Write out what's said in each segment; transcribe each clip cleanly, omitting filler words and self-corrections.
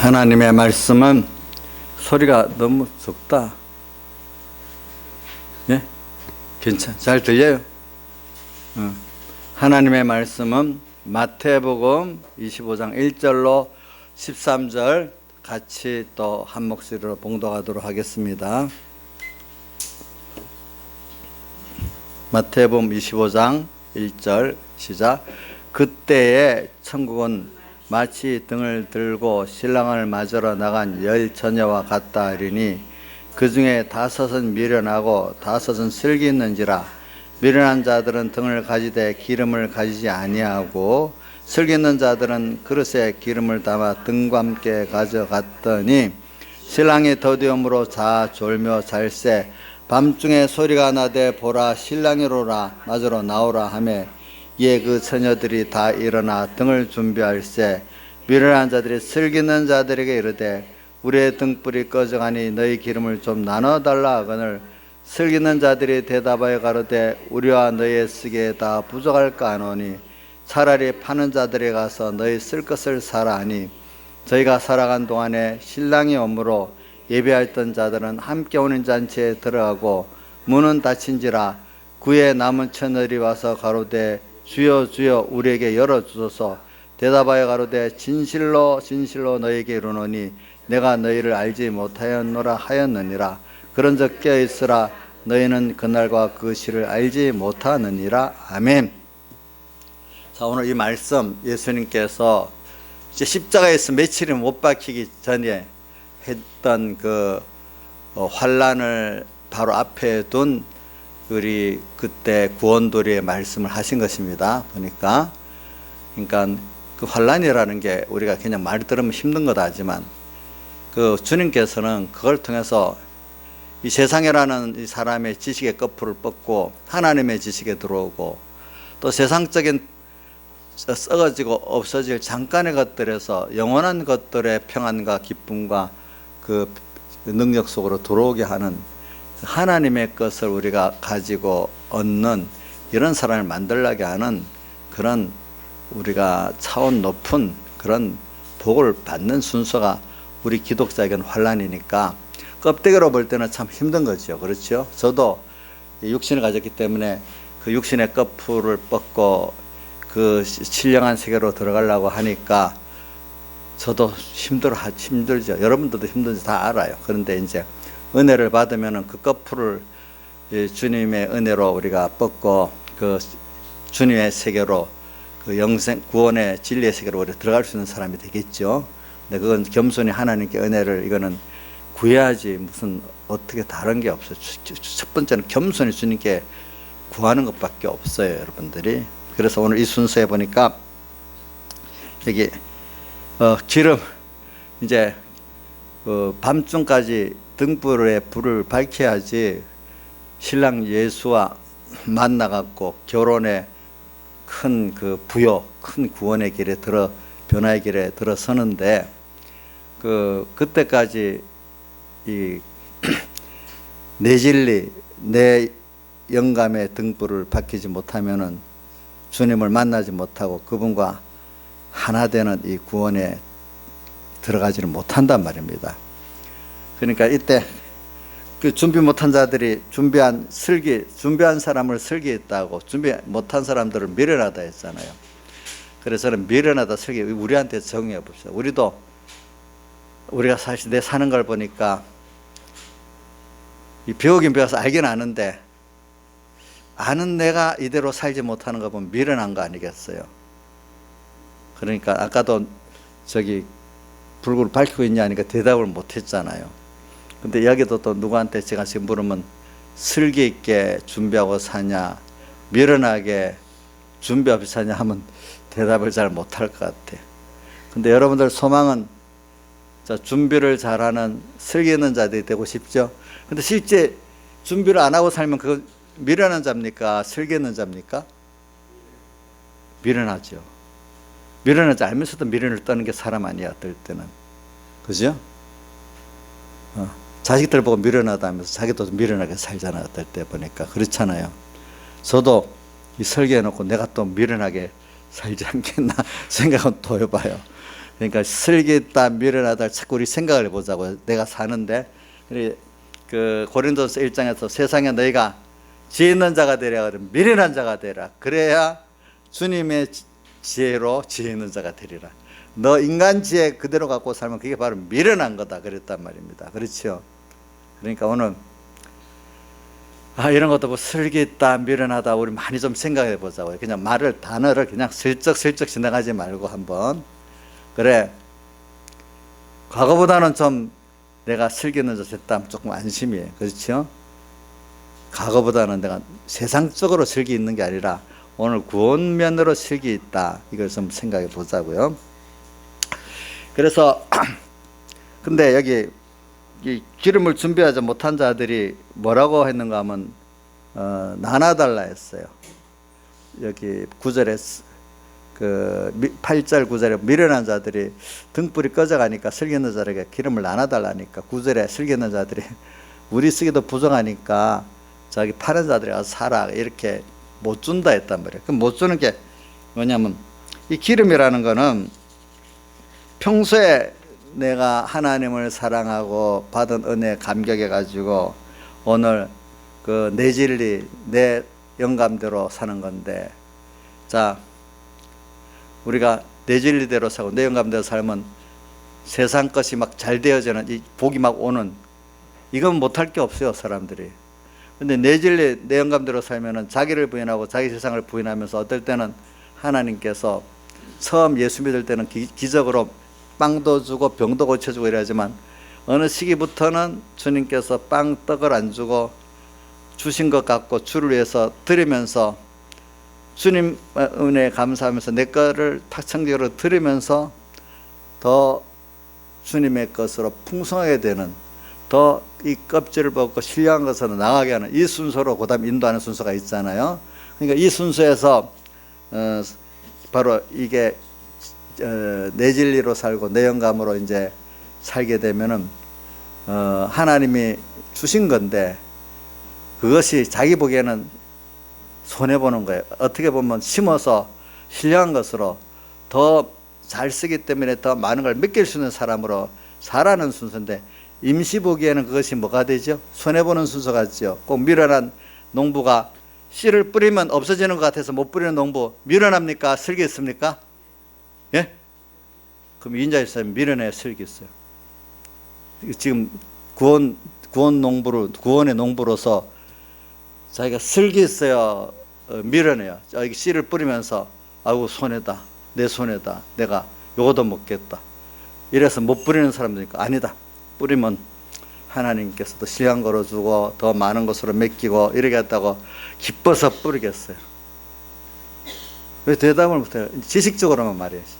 하나님의 말씀은 소리가 너무 적다. 예? 잘 들려요? 하나님의 말씀은 마태복음 25장 1절로 13절 같이 또 한 목소리로 봉독하도록 하겠습니다. 마태복음 25장 1절 시작. 그때에 천국은 마치 등을 들고 신랑을 맞으러 나간 10 처녀와 같다 하리니 그 중에 5은 미련하고 5은 슬기 있는지라. 미련한 자들은 등을 가지되 기름을 가지지 아니하고 슬기 있는 자들은 그릇에 기름을 담아 등과 함께 가져갔더니 신랑이 더디움으로 자 졸며 잘새 밤중에 소리가 나되 보라 신랑이로라 맞으러 나오라 하매 이에 그 처녀들이 다 일어나 등을 준비할세 미련한 자들이 슬기 있는 자들에게 이르되 우리의 등불이 꺼져가니 너희 기름을 좀 나눠달라 하거늘 슬기 있는 자들이 대답하여 가로되 우리와 너희의 쓰기에 다 부족할까 하노니 차라리 파는 자들에 가서 너희 쓸 것을 사라 하니 저희가 살아간 동안에 신랑이 오므로 예배하였던 자들은 함께 오는 잔치에 들어가고 문은 닫힌지라 구에 남은 처녀들이 와서 가로되 주여 주여 우리에게 열어주소서. 대답하여 가로되 진실로 진실로 너희에게 이르노니 내가 너희를 알지 못하였노라 하였느니라. 그런즉 깨어있으라 너희는 그날과 그 시를 알지 못하느니라. 아멘. 자, 오늘 이 말씀 예수님께서 이제 십자가에서 며칠이 못 박히기 전에 했던 그 환난을 바로 앞에 둔 우리 그때 구원도리의 말씀을 하신 것입니다. 보니까 그러니까 그 환난이라는 게 우리가 그냥 말 들으면 힘든 거다 하지만 그 주님께서는 그걸 통해서 이 세상이라는 이 사람의 지식의 거풀을 뻗고 하나님의 지식에 들어오고 또 세상적인 썩어지고 없어질 잠깐의 것들에서 영원한 것들의 평안과 기쁨과 그 능력 속으로 들어오게 하는 하나님의 것을 우리가 가지고 얻는 이런 사람을 만들게 하는 그런 우리가 차원 높은 그런 복을 받는 순서가 우리 기독자에게는 환난이니까 껍데기로 볼 때는 참 힘든 거죠. 그렇죠? 저도 육신을 가졌기 때문에 그 육신의 거풀을 뻗고 그 신령한 세계로 들어가려고 하니까 저도 힘들죠. 여러분들도 힘든지 다 알아요. 그런데 이제 은혜를 받으면은 그 거풀을 주님의 은혜로 우리가 뻗고 그 주님의 세계로 그 영생 구원의 진리의 세계로 우리 들어갈 수 있는 사람이 되겠죠. 근데 그건 겸손히 하나님께 은혜를 이거는 구해야지 무슨 어떻게 다른 게 없어요. 첫 번째는 겸손히 주님께 구하는 것밖에 없어요, 여러분들이. 그래서 오늘 이 순서에 보니까 여기 기름 이제 밤중까지 등불에 불을 밝혀야지 신랑 예수와 만나갖고 결혼의 큰 그 부요, 큰 구원의 길에 변화의 길에 들어서는데 그때까지 이 내 진리, 내 영감의 등불을 밝히지 못하면은 주님을 만나지 못하고 그분과 하나 되는 이 구원에 들어가지를 못한단 말입니다. 그러니까 이때 그 준비 못한 자들이 준비한 사람을 슬기했다고 준비 못한 사람들을 미련하다 했잖아요. 그래서 저는 미련하다 슬기 우리한테 정의해 봅시다. 우리가 사실 내 사는 걸 보니까 이 배우긴 배워서 알긴 아는데 아는 내가 이대로 살지 못하는 거 보면 미련한 거 아니겠어요? 그러니까 아까도 불을 밝히고 있냐 하니까 대답을 못 했잖아요. 근데 여기도 또 누구한테 제가 지금 물으면 슬기 있게 준비하고 사냐 미련하게 준비 없이 사냐 하면 대답을 잘 못할 것 같아. 근데 여러분들 소망은 준비를 잘하는 슬기 있는 자들이 되고 싶죠? 근데 실제 준비를 안 하고 살면 그거 미련한 자입니까? 슬기 있는 자입니까? 미련하죠. 미련하지 알면서도 미련을 떠는 게 사람 아니야, 어떨 때는. 그죠? 자식들 보고 미련하다 하면서 자기도 미련하게 살잖아, 어떨 때 보니까. 그렇잖아요. 저도 이 설계해놓고 내가 또 미련하게 살지 않겠나 생각은 또 해봐요. 그러니까 슬기있다 미련하다 자꾸 우리 생각을 해보자고요. 내가 사는데 그 고린도서 1장에서 세상에 너희가 지혜 있는 자가 되라 그러면 미련한 자가 되라. 그래야 주님의 지혜로 지혜 있는 자가 되리라. 너 인간 지혜 그대로 갖고 살면 그게 바로 미련한 거다 그랬단 말입니다. 그렇죠? 그러니까 오늘 이런 것도 뭐 슬기있다 미련하다 우리 많이 좀 생각해 보자고요. 그냥 단어를 그냥 슬쩍슬쩍 지나가지 말고 한번 그래 과거보다는 좀 내가 슬기 있는 자 됐다 조금 안심이에요. 그렇죠? 과거보다는 내가 세상적으로 슬기 있는 게 아니라 오늘 구원면으로 슬기 있다 이걸 좀 생각해 보자고요. 그래서 근데 여기 이 기름을 준비하지 못한 자들이 뭐라고 했는가 하면 나눠달라 했어요. 여기 9절에 그 8절 9절에 미련한 자들이 등불이 꺼져가니까 슬기 있는 자에게 기름을 나눠달라니까 9절에 슬기 있는 자들이 우리 쓰기도 부족하니까 자기 파는 자들이 가서 사라 이렇게 못 준다 했단 말이에요. 그럼 못 주는 게 뭐냐면 이 기름이라는 거는 평소에 내가 하나님을 사랑하고 받은 은혜에 감격해 가지고 오늘 그 내 진리 내 영감대로 사는 건데 자 우리가 내 진리대로 살고 내 영감대로 살면 세상 것이 막 잘 되어지는 이 복이 막 오는 이건 못할 게 없어요 사람들이. 근데 내 진리 내 영감대로 살면은 자기를 부인하고 자기 세상을 부인하면서 어떨 때는 하나님께서 처음 예수 믿을 때는 기적으로 빵도 주고 병도 고쳐주고 이러지만 어느 시기부터는 주님께서 빵 떡을 안 주고 주신 것 같고 주를 위해서 드리면서 주님 은혜에 감사하면서 내 거를 탁청적으로 드리면서 더 주님의 것으로 풍성하게 되는 더 이 껍질을 벗고 신령한 것으로 나가게 하는 이 순서로 그 다음 인도하는 순서가 있잖아요. 그러니까 이 순서에서 바로 이게 내 진리로 살고 내 영감으로 이제 살게 되면은 하나님이 주신 건데 그것이 자기 보기에는 손해보는 거예요. 어떻게 보면 심어서 신령한 것으로 더 잘 쓰기 때문에 더 많은 걸 맡길 수 있는 사람으로 살아가는 순서인데 임시 보기에는 그것이 뭐가 되죠? 손해보는 순서 같죠. 꼭 미련한 농부가 씨를 뿌리면 없어지는 것 같아서 못 뿌리는 농부 미련합니까? 슬기 있습니까? 예? 그럼 인자의 사람이 미련해야 슬기 있어요. 지금 구원의 농부로서 자기가 슬기 있어요? 미련해요? 자기 씨를 뿌리면서 아이고 손해다. 내 손해다. 내가 요거도 먹겠다. 이래서 못 뿌리는 사람들이니까 아니다. 뿌리면 하나님께서도 신령 걸어주고 더 많은 것으로 맡기고 이렇게 했다고 기뻐서 뿌리겠어요. 왜 대답을 못해요? 지식적으로만 말해야지.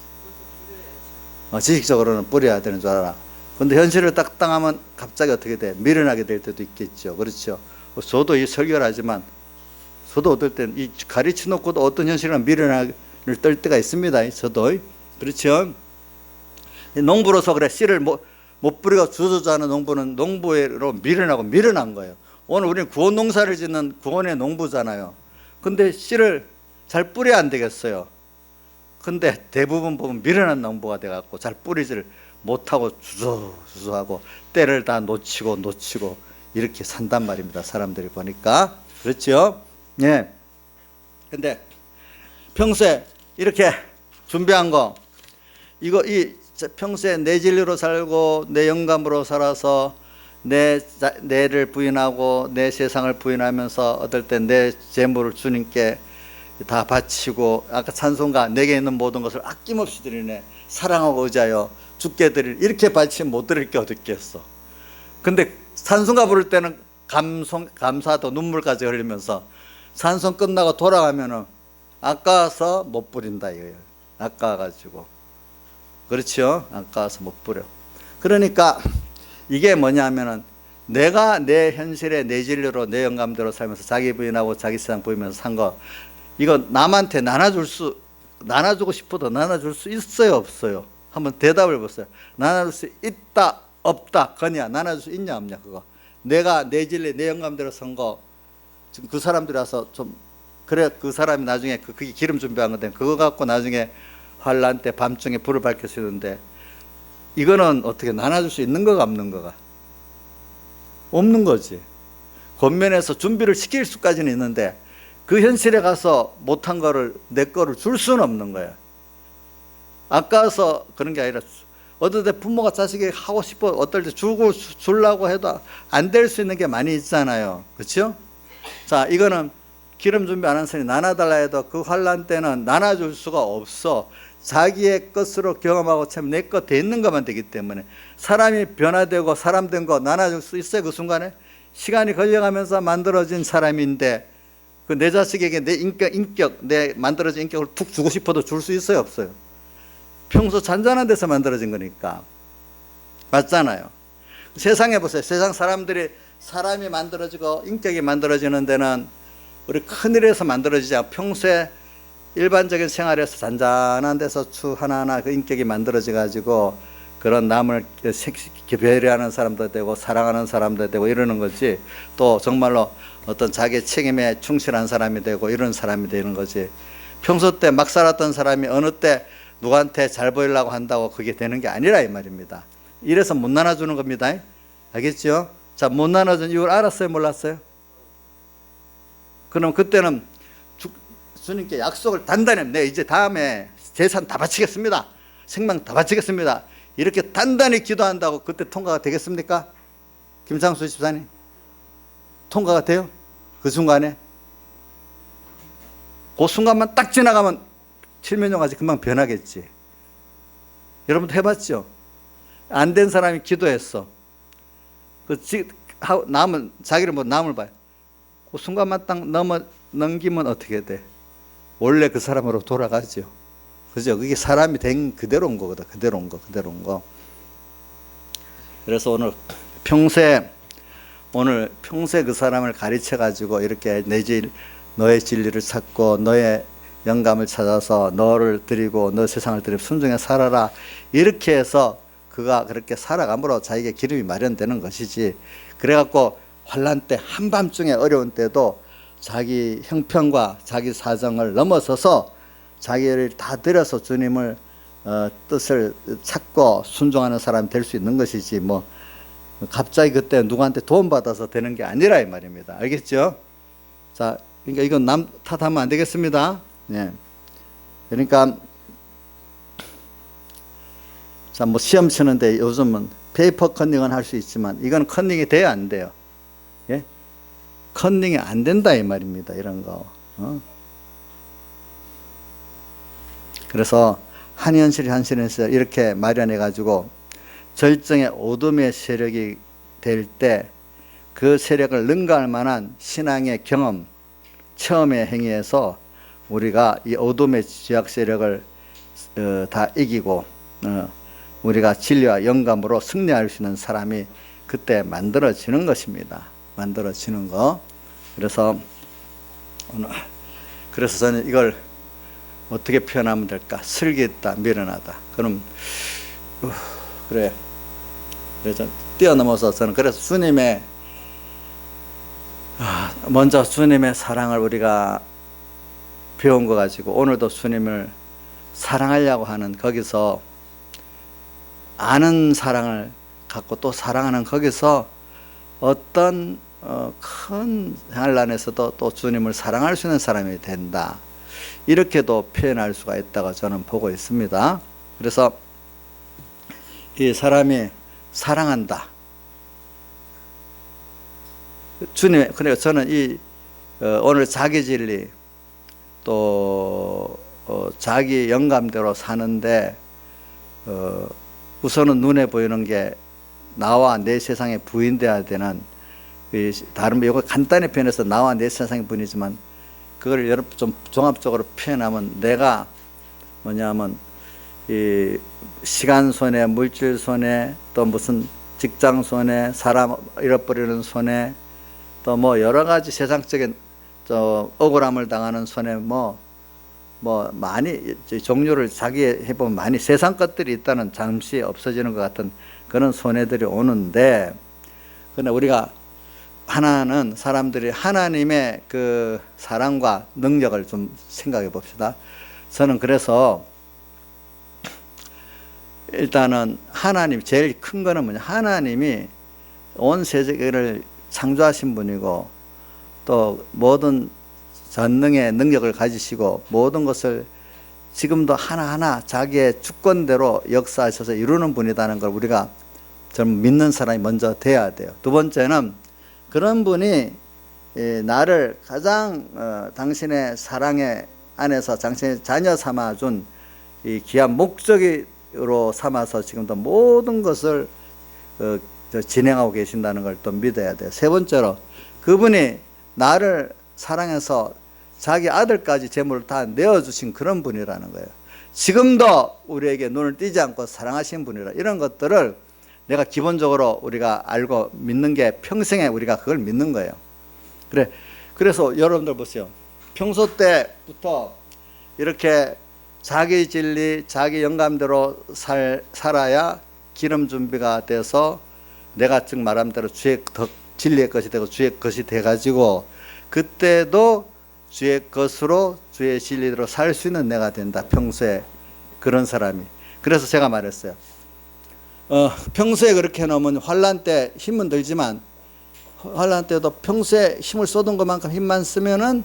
지식적으로는 뿌려야 되는 줄 알아. 근데 현실을 딱 당하면 갑자기 어떻게 돼? 미련하게 될 때도 있겠죠. 그렇죠. 저도 이 설교를 하지만 저도 어떨 때는 이 가르쳐 놓고도 어떤 현실은 미련을 떨 때가 있습니다. 저도. 그렇죠. 농부로서 그래 씨를 못 뿌리고 주저주하는 농부는 농부로 미련하고 미련한 거예요. 오늘 우리는 구원 농사를 짓는 구원의 농부잖아요. 근데 씨를 잘 뿌려야 안 되겠어요. 근데 대부분 보면 미련한 농부가 돼갖고 잘 뿌리지를 못하고 주저주저하고 때를 다 놓치고 이렇게 산단 말입니다. 사람들이 보니까. 그렇죠? 예. 근데 평소에 이렇게 준비한 거 평소에 내 진리로 살고 내 영감으로 살아서 내를 부인하고 내 세상을 부인하면서 어떨 때 내 재물을 주님께 다 바치고 아까 찬송가 내게 있는 모든 것을 아낌없이 드리네 사랑하고 의지하여 주께 드릴 이렇게 바치면 못 드릴 게 어디 있겠어. 근데 찬송가 부를 때는 감사도 눈물까지 흘리면서 찬송 끝나고 돌아가면은 아까워서 못 부린다 이거예요. 아까워가지고. 그렇죠? 아까워서 못 부려. 그러니까 이게 뭐냐면은 내가 내 현실에 내 진리로 내 영감대로 살면서 자기 부인하고 자기 세상 보이면서 산 거 이거 남한테 나눠주고 싶어도 나눠줄 수 있어요 없어요? 한번 대답을 보세요. 나눠줄 수 있다 없다 거냐 나눠줄 수 있냐 없냐 그거 내가 내 진리 내 영감대로 산 거 지금 그 사람들이 와서 좀 그래 그 사람이 나중에 그게 기름 준비한 건데 그거 갖고 나중에 환란 때 밤중에 불을 밝혀주는데 이거는 어떻게 나눠줄 수 있는 거가 없는 거가? 없는 거지. 권면에서 준비를 시킬 수까지는 있는데 그 현실에 가서 못한 거를 내 거를 줄 수는 없는 거야. 아까워서 그런 게 아니라 어떨 때 부모가 자식에게 하고 싶어 어떨 때 주려고 해도 안 될 수 있는 게 많이 있잖아요. 그렇죠? 자, 이거는 기름 준비 안 한 사람이 나눠달라 해도 그 환란 때는 나눠줄 수가 없어. 자기의 것으로 경험하고 참 내 것 돼 있는 것만 되기 때문에 사람이 변화되고 사람 된 거 나눠줄 수 있어요. 그 순간에 시간이 걸려가면서 만들어진 사람인데 그 내 자식에게 내 인격 내 만들어진 인격을 툭 주고 싶어도 줄 수 있어요? 없어요? 평소 잔잔한 데서 만들어진 거니까. 맞잖아요. 세상에 보세요. 세상 사람들이 사람이 만들어지고 인격이 만들어지는 데는 우리 큰일에서 만들어지지 않고 평소에 일반적인 생활에서 잔잔한 데서 하나하나 그 인격이 만들어져 가지고 그런 남을 배려하는 사람도 되고 사랑하는 사람도 되고 이러는 거지. 또 정말로 어떤 자기 책임에 충실한 사람이 되고 이런 사람이 되는 거지. 평소 때 막 살았던 사람이 어느 때 누구한테 잘 보이려고 한다고 그게 되는 게 아니라 이 말입니다. 이래서 못 나눠주는 겁니다. 알겠죠? 자, 못 나눠준 이유를 알았어요? 몰랐어요? 그럼 그때는 주님께 약속을 단단히 내 이제 다음에 재산 다 바치겠습니다. 생명 다 바치겠습니다. 이렇게 단단히 기도한다고 그때 통과가 되겠습니까? 김상수 집사님 통과가 돼요? 그 순간에 그 순간만 딱 지나가면 칠면조까지 금방 변하겠지. 여러분도 해봤죠? 안 된 사람이 기도했어. 남은 자기를 뭐 남을 봐요. 그 순간만 딱 넘기면 어떻게 돼? 원래 그 사람으로 돌아가죠. 그죠? 그게 사람이 된 그대로 온 거거든. 그대로 온 거. 그래서 오늘 평소에 그 사람을 가르쳐 가지고 이렇게 너의 진리를 찾고 너의 영감을 찾아서 너를 드리고 너 세상을 드리고 순종해 살아라. 이렇게 해서 그가 그렇게 살아감으로 자기에게 기름이 마련되는 것이지. 그래갖고 환난 때 한밤중에 어려운 때도 자기 형편과 자기 사정을 넘어서서 자기를 다 드려서 주님을 뜻을 찾고 순종하는 사람이 될 수 있는 것이지 뭐 갑자기 그때 누구한테 도움받아서 되는 게 아니라 이 말입니다. 알겠죠? 자, 그러니까 이건 남 탓하면 안 되겠습니다. 예. 그러니까 자, 뭐 시험 치는데 요즘은 페이퍼 컨닝은 할 수 있지만 이건 컨닝이 돼야 안 돼요. 예? 컨닝이 안 된다 이 말입니다. 이런 거. 그래서 한현실에서 이렇게 마련해 가지고 절정의 어둠의 세력이 될 때 그 세력을 능가할 만한 신앙의 경험, 체험의 행위에서 우리가 이 어둠의 죄악 세력을 다 이기고 우리가 진리와 영감으로 승리할 수 있는 사람이 그때 만들어지는 것입니다. 만들어지는 거. 그래서 저는 이걸 어떻게 표현하면 될까? 슬기있다, 미련하다. 그럼 그래. 그래서 뛰어넘어서 저는 그래서 먼저 주님의 사랑을 우리가 배운 거 가지고 오늘도 주님을 사랑하려고 하는 거기서 아는 사랑을 갖고 또 사랑하는 거기서 어떤 큰 환난에서도 또 주님을 사랑할 수 있는 사람이 된다. 이렇게도 표현할 수가 있다고 저는 보고 있습니다. 그래서 이 사람이 사랑한다. 주님, 그러니까 저는 오늘 자기 진리 또 자기 영감대로 사는데 우선은 눈에 보이는 게 나와 내 세상에 부인돼야 되는 다른 이거 간단히 표현해서 나와 내 세상에 부인이지만 그걸 여러분 좀 종합적으로 표현하면 내가 뭐냐면 이 시간 손해, 물질 손해, 또 무슨 직장 손해, 사람 잃어버리는 손해, 또 뭐 여러 가지 세상적인 억울함을 당하는 손해 뭐 많이 종류를 자기 해보면 많이 세상 것들이 있다는 잠시 없어지는 것 같은 그런 손해들이 오는데 그러나 우리가 하나는 사람들이 하나님의 그 사랑과 능력을 좀 생각해 봅시다. 저는 그래서 일단은 하나님, 제일 큰 거는 뭐냐, 하나님이 온 세계를 창조하신 분이고 또 모든 전능의 능력을 가지시고 모든 것을 지금도 하나하나 자기의 주권대로 역사하셔서 이루는 분이라는 걸 우리가 좀 믿는 사람이 먼저 돼야 돼요. 두 번째는 그런 분이 나를 가장 당신의 사랑의 안에서 당신의 자녀 삼아준 이 귀한 목적으로 삼아서 지금도 모든 것을 진행하고 계신다는 걸 또 믿어야 돼요. 세 번째로 그분이 나를 사랑해서 자기 아들까지 제물을 다 내어주신 그런 분이라는 거예요. 지금도 우리에게 눈을 띄지 않고 사랑하신 분이라, 이런 것들을 내가 기본적으로 우리가 알고 믿는 게 평생에 우리가 그걸 믿는 거예요. 그래서 여러분들 보세요. 평소 때부터 이렇게 자기 진리, 자기 영감대로 살아야 기름 준비가 돼서 내가 즉 말한 대로 주의 진리의 것이 되고 주의 것이 돼가지고 그때도 주의 것으로 주의 진리대로 살 수 있는 내가 된다. 평소에 그런 사람이. 그래서 제가 말했어요. 평소에 그렇게 해놓으면 환난 때 힘은 들지만 환난 때도 평소에 힘을 쏟은 것만큼 힘만 쓰면은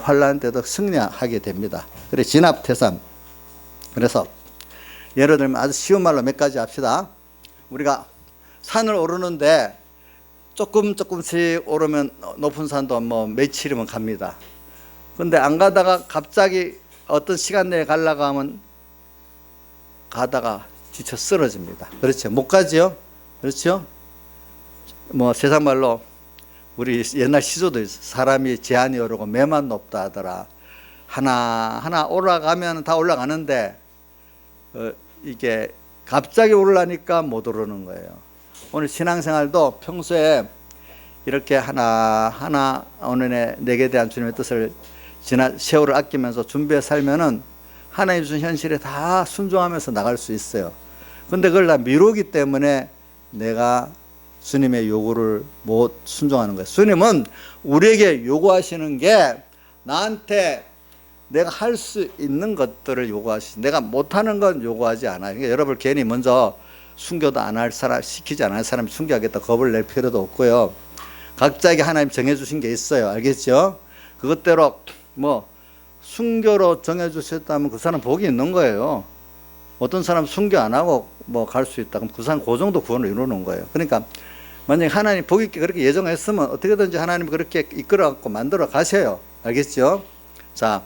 환난 때도 승리하게 됩니다. 그래, 진압 태산. 그래서 예를 들면 아주 쉬운 말로 몇 가지 합시다. 우리가 산을 오르는데 조금씩 오르면 높은 산도 뭐 며칠이면 갑니다. 근데 안 가다가 갑자기 어떤 시간 내에 가려고 하면 가다가 지쳐 쓰러집니다. 그렇죠? 못 가지요? 그렇죠? 뭐 세상 말로 우리 옛날 시조도 있어. 사람이 제한이 오르고 매만 높다 하더라. 하나 올라가면 다 올라가는데 이게 갑자기 오르려니까 못 오르는 거예요. 오늘 신앙생활도 평소에 이렇게 하나 오늘 내게 대한 주님의 뜻을 지난 세월을 아끼면서 준비해 살면은 하나님 주신 현실에 다 순종하면서 나갈 수 있어요. 근데 그걸 다 미루기 때문에 내가 주님의 요구를 못 순종하는 거예요. 주님은 우리에게 요구하시는 게 나한테 내가 할 수 있는 것들을 요구하시지, 내가 못하는 건 요구하지 않아요. 그러니까 여러분 괜히 먼저 순교도 안 할 사람, 시키지 않을 사람이 순교하겠다 겁을 낼 필요도 없고요. 각자에게 하나님 정해주신 게 있어요. 알겠죠? 그것대로 뭐 순교로 정해주셨다면 그 사람 복이 있는 거예요. 어떤 사람 순교 안 하고 뭐 갈 수 있다. 그럼 그 사람 그 정도 구원을 이루는 거예요. 그러니까 만약에 하나님 복 있게 그렇게 예정했으면 어떻게든지 하나님 그렇게 이끌어갖고 만들어 가셔요. 알겠죠? 자,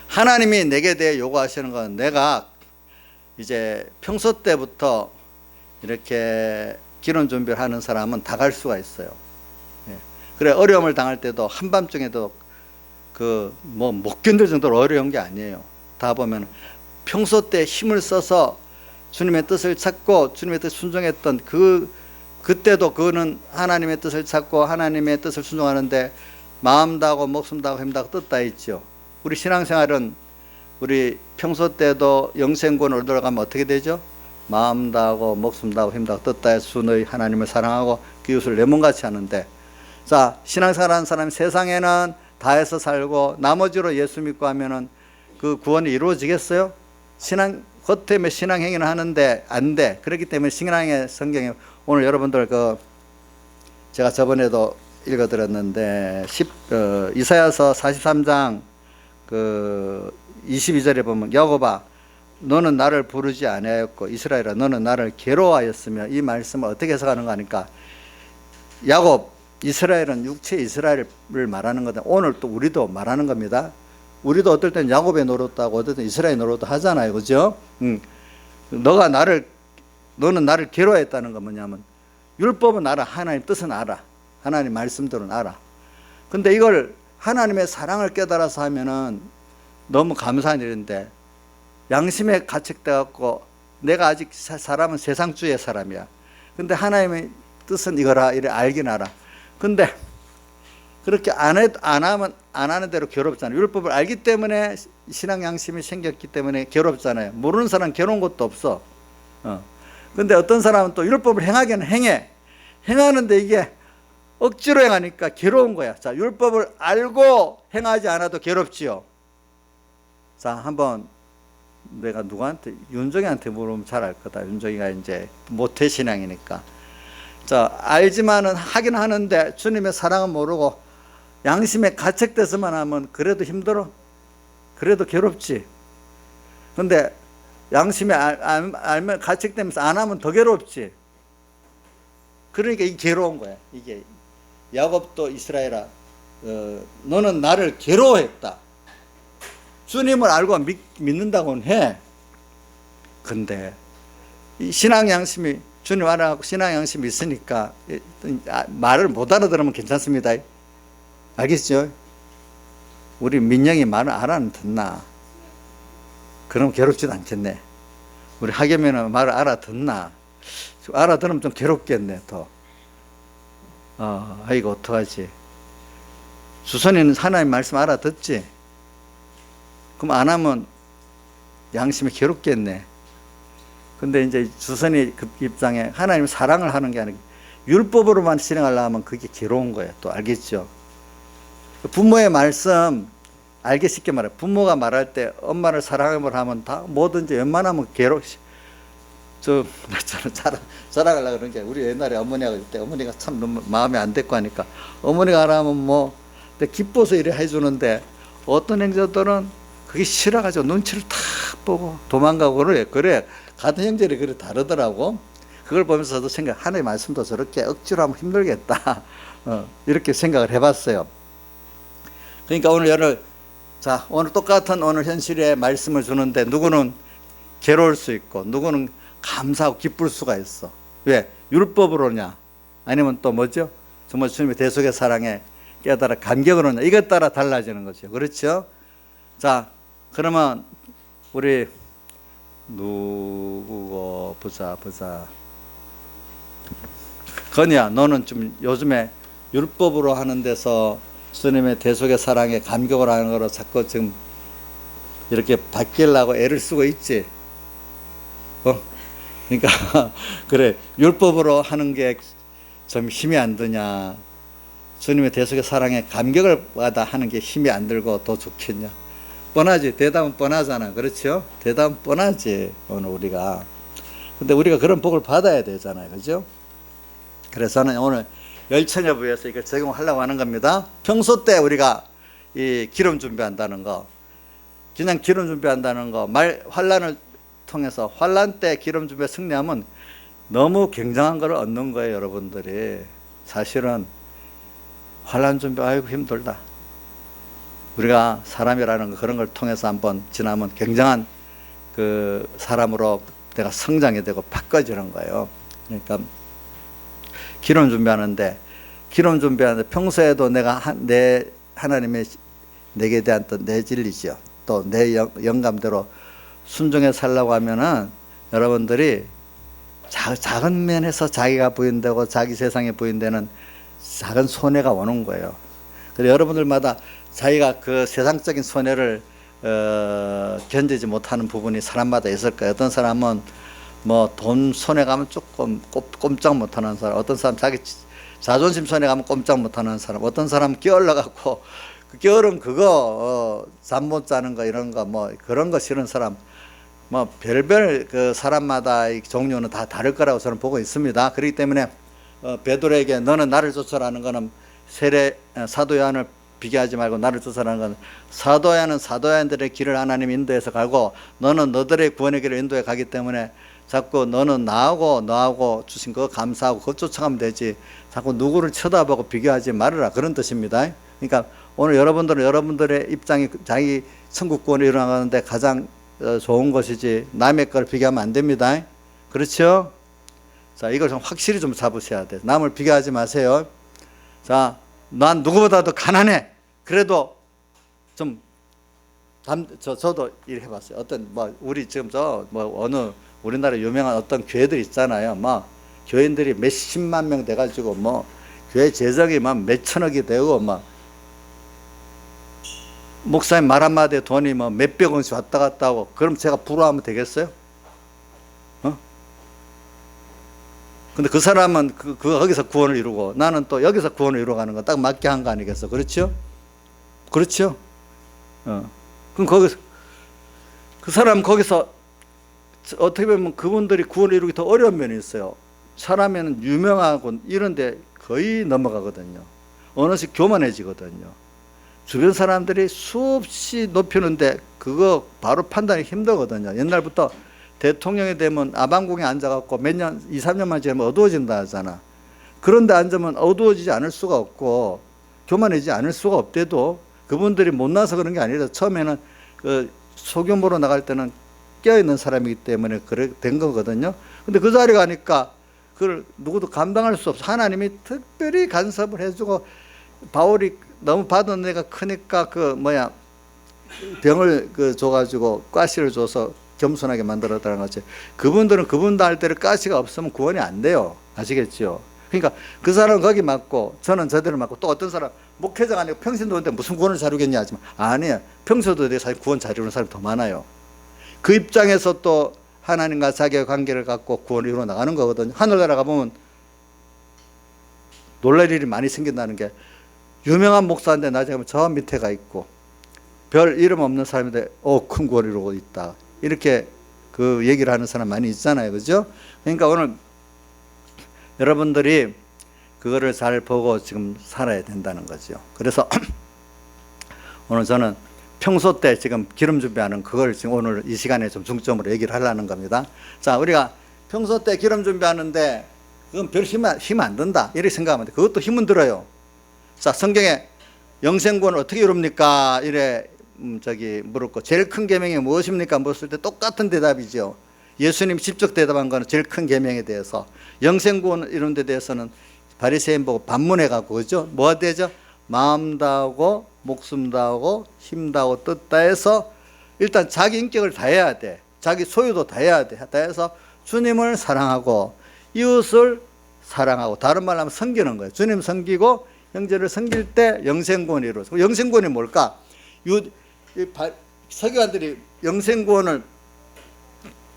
하나님이 내게 대해 요구하시는 건 내가 이제 평소 때부터 이렇게 기름 준비를 하는 사람은 다 갈 수가 있어요. 예. 그래, 어려움을 당할 때도 한밤중에도 못 견딜 정도로 어려운 게 아니에요. 다 보면 평소 때 힘을 써서 주님의 뜻을 찾고 주님의 뜻 순종했던 그때도 그거는 하나님의 뜻을 찾고 하나님의 뜻을 순종하는데 마음 다하고 목숨 다하고 힘 다하고 뜻 다 있죠. 우리 신앙생활은 우리 평소 때도 영생권을 얻어가면 어떻게 되죠? 마음 다하고 목숨 다하고 힘 다하고 뜻 다해서 주 너희 하나님을 사랑하고 그 이웃을 내 몸같이 하는데, 자, 신앙생활하는 사람이 세상에는 다해서 살고 나머지로 예수 믿고 하면은 그 구원이 이루어지겠어요? 겉에 신앙행위는 하는데 안 돼. 그렇기 때문에 신앙의 성경에 오늘 여러분들 제가 저번에도 읽어드렸는데 이사야서 43장 22절에 보면 야곱아 너는 나를 부르지 아니하였고 이스라엘아 너는 나를 괴로워하였으며, 이 말씀을 어떻게 해석하는가 하니까 야곱, 이스라엘은 육체 이스라엘을 말하는 건데 오늘 또 우리도 말하는 겁니다. 우리도 어떨 땐 야곱의 노릇도 하고 어떨 땐 이스라엘 노릇도 하잖아요. 그죠? 너는 나를 괴로워했다는 건 뭐냐면 율법은 알아. 하나님 뜻은 알아. 하나님 말씀들은 알아. 근데 이걸 하나님의 사랑을 깨달아서 하면은 너무 감사한 일인데, 양심에 가책돼 갖고 내가 아직 사람은 세상주의 사람이야. 근데 하나님의 뜻은 이거라 이래 알긴 알아. 근데 그렇게 안 하는 대로 괴롭잖아요. 율법을 알기 때문에 신앙 양심이 생겼기 때문에 괴롭잖아요. 모르는 사람 괴로운 것도 없어. 근데 어떤 사람은 또 율법을 행하기는 행하는데 이게 억지로 행하니까 괴로운 거야. 자, 율법을 알고 행하지 않아도 괴롭지요. 자, 한번 내가 누구한테, 윤종이한테 물으면 잘 알 거다. 윤종이가 이제 모태신앙이니까. 자, 알지만은 하긴 하는데 주님의 사랑은 모르고 양심에 가책돼서만 하면 그래도 힘들어. 그래도 괴롭지. 근데 양심에 알면 가책되면서 안 하면 더 괴롭지. 그러니까 이게 괴로운 거야. 이게 야곱도 이스라엘아, 너는 나를 괴로워했다. 주님을 알고 믿는다고는 해. 근데 이 신앙 양심이, 주님 알아갖고 신앙 양심이 있으니까 말을 못 알아들으면 괜찮습니다. 알겠죠? 우리 민영이 말을 알아듣나? 그럼 괴롭지도 않겠네. 우리 하겸이는 말을 알아듣나? 알아들으면 좀 괴롭겠네, 더. 이거 어떡하지? 주선이는 하나님 말씀 알아듣지? 그럼 안 하면 양심이 괴롭겠네. 근데 이제 주선이 그 입장에 하나님 사랑을 하는 게 아니고 율법으로만 실행하려고 하면 그게 괴로운 거예요. 또 알겠죠? 부모의 말씀, 알기 쉽게 말해. 부모가 말할 때 엄마를 사랑을 하면 다 뭐든지 웬만하면 자랑하려고 그런 게, 우리 옛날에 어머니가 그때 어머니가 참 너무 마음에 안 됐고 하니까 어머니가 하라면 뭐 기뻐서 이래 해주는데 어떤 형제들은 그게 싫어가지고 눈치를 탁 보고 도망가고 그래. 같은 형제들이 그래 다르더라고. 그걸 보면서도 하나님의 말씀도 저렇게 억지로 하면 힘들겠다. 이렇게 생각을 해봤어요. 그러니까 오늘 똑같은 오늘 현실의 말씀을 주는데 누구는 괴로울 수 있고 누구는 감사하고 기쁠 수가 있어. 왜? 율법으로냐? 아니면 또 뭐죠? 정말 주님의 대속의 사랑에 깨달아 감격으로냐? 이것 따라 달라지는 거죠. 그렇죠? 자, 그러면 우리 누구고 보자. 건이야, 너는 좀 요즘에 율법으로 하는 데서 주님의 대속의 사랑에 감격을 하는 거로 자꾸 지금 이렇게 바뀌려고 애를 쓰고 있지. 그러니까 그래, 율법으로 하는 게 좀 힘이 안 드냐? 주님의 대속의 사랑에 감격을 받아 하는 게 힘이 안 들고 더 좋겠냐? 뻔하지. 대답은 뻔하잖아. 그렇죠? 대답은 뻔하지. 오늘 우리가. 근데 우리가 그런 복을 받아야 되잖아요. 그죠? 그래서 저는 오늘 열처녀부에서 이걸 제공하려고 하는 겁니다. 평소 때 우리가 이 기름 준비한다는 거, 그냥 기름 준비한다는 거, 환란을 통해서 환란 때 기름 준비에 승리하면 너무 굉장한 걸 얻는 거예요, 여러분들이. 사실은 환란 준비, 아이고 힘들다. 우리가 사람이라는 거, 그런 걸 통해서 한번 지나면 굉장한 그 사람으로 내가 성장이 되고 바꿔지는 거예요. 그러니까 기름 준비하는데 평소에도 내가 하나님의 내게 대한 또 내 진리죠. 또 내 영감대로 순종해 살라고 하면은 여러분들이 작은 면에서 자기가 부인되고 자기 세상에 부인되는 작은 손해가 오는 거예요. 그래서 여러분들마다 자기가 그 세상적인 손해를 견디지 못하는 부분이 사람마다 있을 거예요. 어떤 사람은 뭐 돈 손해 가면 조금 꼼짝 못하는 사람, 어떤 사람 자기 자존심 손해 가면 꼼짝 못하는 사람, 어떤 사람은 게을러 갖고 그 게으른 그거 잠 못 자는 거 이런 거 뭐 그런 거 싫은 사람, 뭐 별별 그 사람마다 이 종류는 다 다를 거라고 저는 보고 있습니다. 그렇기 때문에 베드로에게 너는 나를 쫓아라는 거는 사도 요한을 비교하지 말고 나를 쫓아라는 건, 사도 요한은 사도 요한들의 길을 하나님 인도해서 가고 너는 너들의 구원의 길을 인도해 가기 때문에 자꾸 너는 너하고 주신 거 감사하고 그거 쫓아가면 되지, 자꾸 누구를 쳐다보고 비교하지 말아라, 그런 뜻입니다. 그러니까 오늘 여러분들은 여러분들의 입장이 자기 천국 구원을 이루어가는데 가장 좋은 것이지 남의 걸 비교하면 안 됩니다. 그렇죠? 자, 이걸 좀 확실히 좀 잡으셔야 돼요. 남을 비교하지 마세요. 자, 난 누구보다도 가난해. 그래도 좀 저도 일 해봤어요. 어떤 우리 지금 어느 우리나라 유명한 어떤 교회들 있잖아요. 교인들이 몇십만 명 돼가지고 교회 재정이 몇천억이 되고 목사님 말 한마디에 돈이 몇백 원씩 왔다 갔다 하고, 그럼 제가 부러워하면 되겠어요? 근데 그 사람은 거기서 구원을 이루고 나는 또 여기서 구원을 이루어가는 거 딱 맞게 한 거 아니겠어? 그렇죠? 그렇죠? 그럼 거기서 그 사람 거기서 어떻게 보면 그분들이 구원을 이루기 더 어려운 면이 있어요. 사람에는 유명하고 이런데 거의 넘어가거든요. 어느새 교만해지거든요. 주변 사람들이 수없이 높이는데 그거 바로 판단이 힘들거든요. 옛날부터 대통령이 되면 아방궁에 앉아갖고 몇 년, 2, 3년만 지나면 어두워진다 하잖아. 그런데 앉으면 어두워지지 않을 수가 없고 교만해지지 않을 수가 없대도 그분들이 못나서 그런 게 아니라 처음에는 그 소규모로 나갈 때는 깨어있는 사람이기 때문에 그래 된 거거든요. 근데 그 자리 가니까 그걸 누구도 감당할 수 없어. 하나님이 특별히 간섭을 해주고 바울이 너무 받은 애가 크니까 병을 줘가지고 가시를 줘서 겸손하게 만들었다는 거지. 그분들은 그분도 할 때를 가시가 없으면 구원이 안 돼요. 아시겠죠? 그러니까 그 사람은 거기 맞고 저는 저대로 맞고 또 어떤 사람 목회자가 아니고 평신도 오는데 무슨 구원을 자르겠냐 하지만 아니에요. 평소도 사실 구원 자르는 사람이 더 많아요. 그 입장에서 또 하나님과 자기의 관계를 갖고 구원을 이루어 나가는 거거든요. 하늘나라 가보면 놀랄 일이 많이 생긴다는 게 유명한 목사인데 나중에 가면 저 밑에가 있고 별 이름 없는 사람인데 큰 구원을 이루고 있다. 이렇게 그 얘기를 하는 사람 많이 있잖아요. 그죠? 그러니까 오늘 여러분들이 그거를 잘 보고 지금 살아야 된다는 거죠. 그래서 오늘 저는 평소 때 지금 기름 준비하는 그걸 지금 오늘 이 시간에 좀 중점으로 얘기를 하려는 겁니다. 자, 우리가 평소 때 기름 준비하는데 그건 별 힘 안 든다. 이렇게 생각하면 돼. 그것도 힘은 들어요. 자, 성경에 영생구원을 어떻게 이룹니까? 이래 물었고 제일 큰 계명이 무엇입니까? 물었을 때 똑같은 대답이죠. 예수님이 직접 대답한 거는 제일 큰 계명에 대해서 영생구원을 이루는 데 대해서는 바리새인 보고 반문해 갖고 그죠? 뭐가 되죠? 마음 다하고 목숨 다하고 힘 다하고 뜻 다해서 일단 자기 인격을 다해야 돼. 자기 소유도 다해야 돼. 다해서 주님을 사랑하고 이웃을 사랑하고 다른 말로 하면 섬기는 거예요. 주님 섬기고 형제를 섬길 때 영생구원이 이루어져. 영생구원이 뭘까? 서기관들이 영생구원을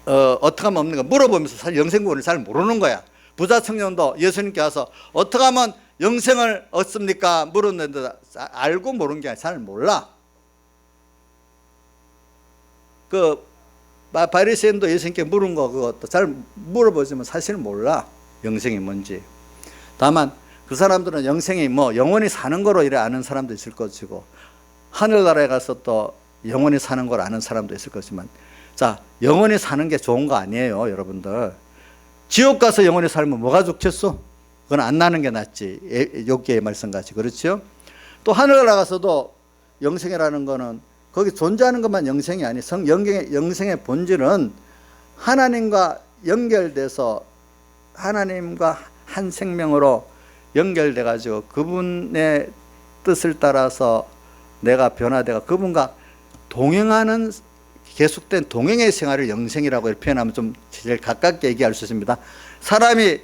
어떻게 하면 없는가 물어보면서 사실 영생구원을 잘 모르는 거야. 부자 청년도 예수님께 와서 어떻게 하면 영생을 얻습니까? 물었는데 알고 모르는 게 아니라 잘 몰라. 그 바리새인도 예수님께 물은 거 그것도 잘 물어보지만 사실 몰라. 영생이 뭔지. 다만 그 사람들은 영생이 영원히 사는 거로 이래 아는 사람도 있을 것이고 하늘나라에 가서 또 영원히 사는 걸 아는 사람도 있을 거지만 자, 영원히 사는 게 좋은 거 아니에요, 여러분들. 지옥 가서 영원히 살면 뭐가 좋겠어? 그건 안 나는 게 낫지. 욥기의 말씀같이. 그렇죠? 또 하늘나라 가서도 영생이라는 거는 거기 존재하는 것만 영생이 아니 영생의 본질은 하나님과 연결돼서 하나님과 한 생명으로 연결돼 가지고 그분의 뜻을 따라서 내가 변화되고 그분과 동행하는 계속된 동행의 생활을 영생이라고 표현하면 좀 제일 가깝게 얘기할 수 있습니다. 사람이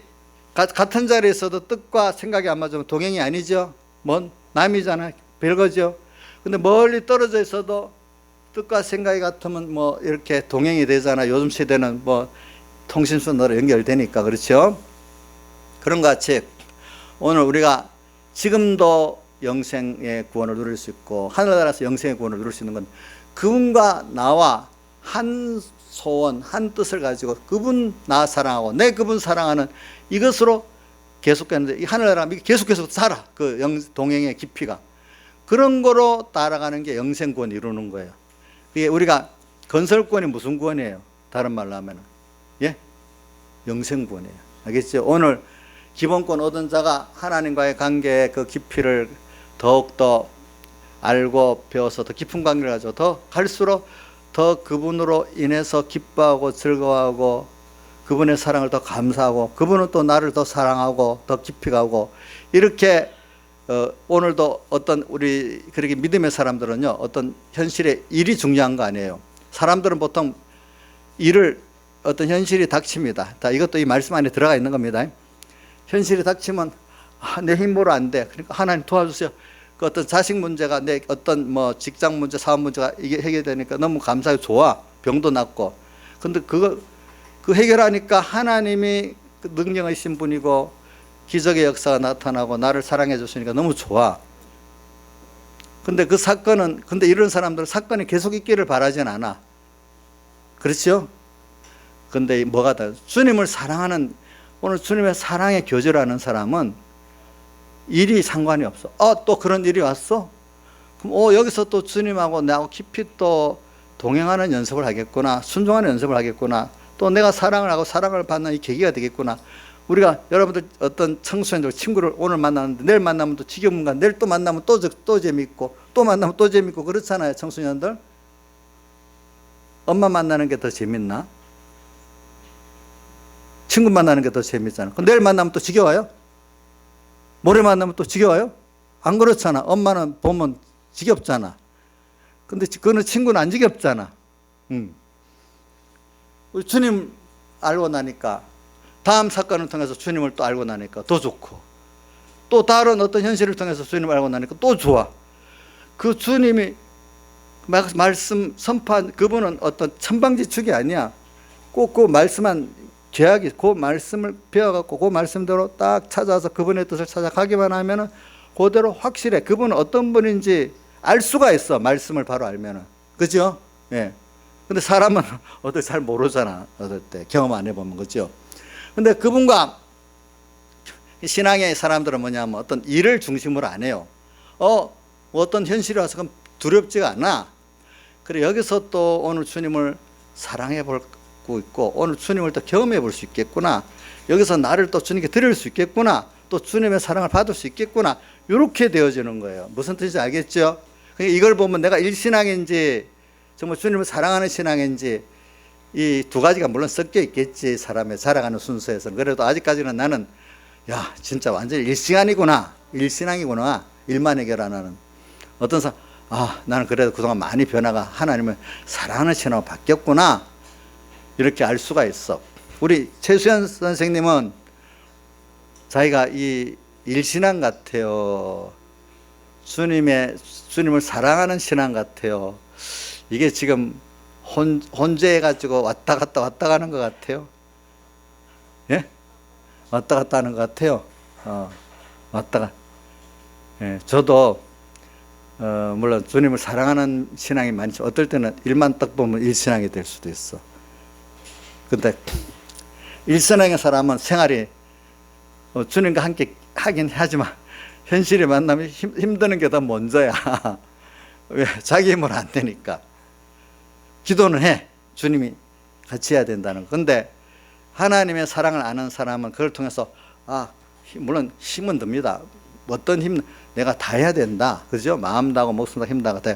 같은 자리에 있어도 뜻과 생각이 안 맞으면 동행이 아니죠. 남이잖아. 별거죠. 근데 멀리 떨어져 있어도 뜻과 생각이 같으면 이렇게 동행이 되잖아. 요즘 세대는 통신선으로 연결되니까. 그렇죠? 그런 것 같이 오늘 우리가 지금도 영생의 구원을 누릴 수 있고 하늘나라에서 영생의 구원을 누릴 수 있는 건 그분과 나와 한 소원, 한 뜻을 가지고 그분 나 사랑하고 내 그분 사랑하는 이것으로 계속되는데 이 하늘나라 계속해서 살아. 그 동행의 깊이가. 그런 거로 따라가는 게 영생구원 이루는 거예요. 이게 우리가 건설구원이 무슨 구원이에요? 다른 말로 하면은. 예? 영생구원이에요. 알겠죠? 오늘 기본권 얻은 자가 하나님과의 관계의 그 깊이를 더욱더 알고 배워서 더 깊은 관계를 가지고 더 갈수록 더 그분으로 인해서 기뻐하고 즐거워하고 그분의 사랑을 더 감사하고 그분은 또 나를 더 사랑하고 더 깊이 가고 이렇게 오늘도 어떤 우리 그렇게 믿음의 사람들은요 어떤 현실의 일이 중요한 거 아니에요. 사람들은 보통 일을 어떤 현실이 닥칩니다. 다 이것도 이 말씀 안에 들어가 있는 겁니다. 현실이 닥치면 내 힘으로 안 돼. 그러니까 하나님 도와주세요. 그 어떤 자식 문제가 내 어떤 직장 문제, 사업 문제가 이게 해결되니까 너무 감사하고 좋아. 병도 낫고. 근데 그 해결하니까 하나님이 그 능력이신 분이고 기적의 역사가 나타나고 나를 사랑해 주시니까 너무 좋아. 근데 그 사건은 근데 이런 사람들은 사건이 계속 있기를 바라진 않아. 그렇죠? 근데 뭐가 다 주님을 사랑하는, 오늘 주님의 사랑에 교제하는 사람은 일이 상관이 없어. 또 그런 일이 왔어? 그럼 여기서 또 주님하고 나하고 깊이 또 동행하는 연습을 하겠구나, 순종하는 연습을 하겠구나, 또 내가 사랑을 하고 사랑을 받는 이 계기가 되겠구나. 우리가 여러분들 어떤 청소년들 친구를 오늘 만나는데 내일 만나면 또 지겨운가, 내일 또 만나면 또 재밌고, 또 만나면 또 재밌고 그렇잖아요. 청소년들 엄마 만나는 게 더 재밌나? 친구 만나는 게 더 재밌잖아. 내일 만나면 또 지겨워요? 모레 만나면 또 지겨워요? 안 그렇잖아. 엄마는 보면 지겹잖아. 근데 그거는 친구는 안 지겹잖아. 우리 주님 알고 나니까, 다음 사건을 통해서 주님을 또 알고 나니까 더 좋고, 또 다른 어떤 현실을 통해서 주님을 알고 나니까 또 좋아. 그 주님이 말씀 선포한 그분은 어떤 천방지축이 아니야. 꼭 그 말씀한 계약이, 그 말씀을 배워갖고 그 말씀대로 딱 찾아서 그분의 뜻을 찾아가기만 하면은 그대로 확실해. 그분은 어떤 분인지 알 수가 있어. 말씀을 바로 알면은. 그죠? 예. 근데 사람은 어떻게 잘 모르잖아. 어떨 때 경험 안 해보면. 그죠? 근데 그분과 신앙의 사람들은 뭐냐면 어떤 일을 중심으로 안 해요. 어떤 현실이 와서 그럼 두렵지가 않아. 그래, 여기서 또 오늘 주님을 사랑해 보고 있고, 오늘 주님을 또 경험해 볼 수 있겠구나. 여기서 나를 또 주님께 드릴 수 있겠구나. 또 주님의 사랑을 받을 수 있겠구나. 이렇게 되어지는 거예요. 무슨 뜻인지 알겠죠? 이걸 보면 내가 일신앙인지 정말 주님을 사랑하는 신앙인지 이 두 가지가 물론 섞여 있겠지. 사람의 자라가는 순서에서. 그래도 아직까지는 나는 야 진짜 완전히 일신앙이구나. 일신앙이구나. 일만 해결하는. 어떤 사람 나는 그래도 그동안 많이 변화가 하나님을 사랑하는 신앙으로 바뀌었구나. 이렇게 알 수가 있어. 우리 최수연 선생님은 자기가 이 일신앙 같아요. 주님을 사랑하는 신앙 같아요. 이게 지금 혼재해가지고 왔다 갔다 하는 것 같아요. 예? 왔다 갔다 하는 것 같아요. 왔다가. 예, 저도 물론 주님을 사랑하는 신앙이 많죠. 어떨 때는 일만 딱 보면 일신앙이 될 수도 있어. 근데 일신앙의 사람은 생활이 주님과 함께 하긴 하지만 현실에 만나면 힘드는 게 더 먼저야. 왜? 자기 힘으로 안 되니까. 기도는 해. 주님이 같이 해야 된다는 거. 근데 하나님의 사랑을 아는 사람은 그걸 통해서 물론 힘은 듭니다. 어떤 힘, 내가 다 해야 된다. 그죠? 마음 다하고 목숨 다하고 힘 다하고 다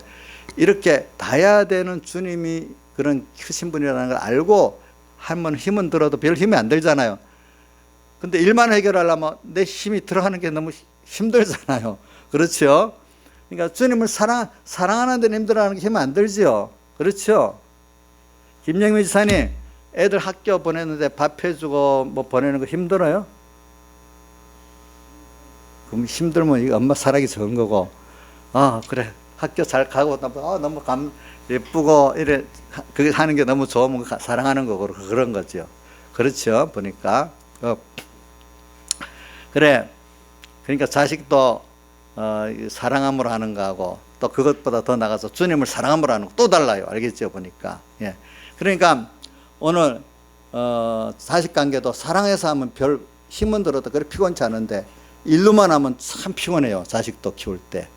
이렇게 다 해야 되는 주님이 그런 크신 분이라는 걸 알고 하면 힘은 들어도 별 힘이 안 들잖아요. 근데 일만 해결하려면 내 힘이 들어가는 게 너무 힘들잖아요. 그렇죠? 그러니까 주님을 사랑하는 데는 힘들어하는 게 힘 안 들지요. 그렇죠? 김영미 지사님, 애들 학교 보내는데 밥 해주고 뭐 보내는 거 힘들어요? 그럼 힘들면 이거 엄마 사랑이 적은 거고, 그래 학교 잘 가고 너무 예쁘고 이래 그게 하는 게 너무 좋으면 사랑하는 거고 그런 거죠. 그렇죠? 보니까 그래. 그러니까 자식도 사랑함으로 하는 거하고 또 그것보다 더 나가서 주님을 사랑함으로 하는 거 또 달라요. 알겠죠? 보니까. 예. 그러니까 오늘 자식 관계도 사랑해서 하면 별 힘은 들어도 그렇게 피곤치 않은데 일로만 하면 참 피곤해요. 자식도 키울 때.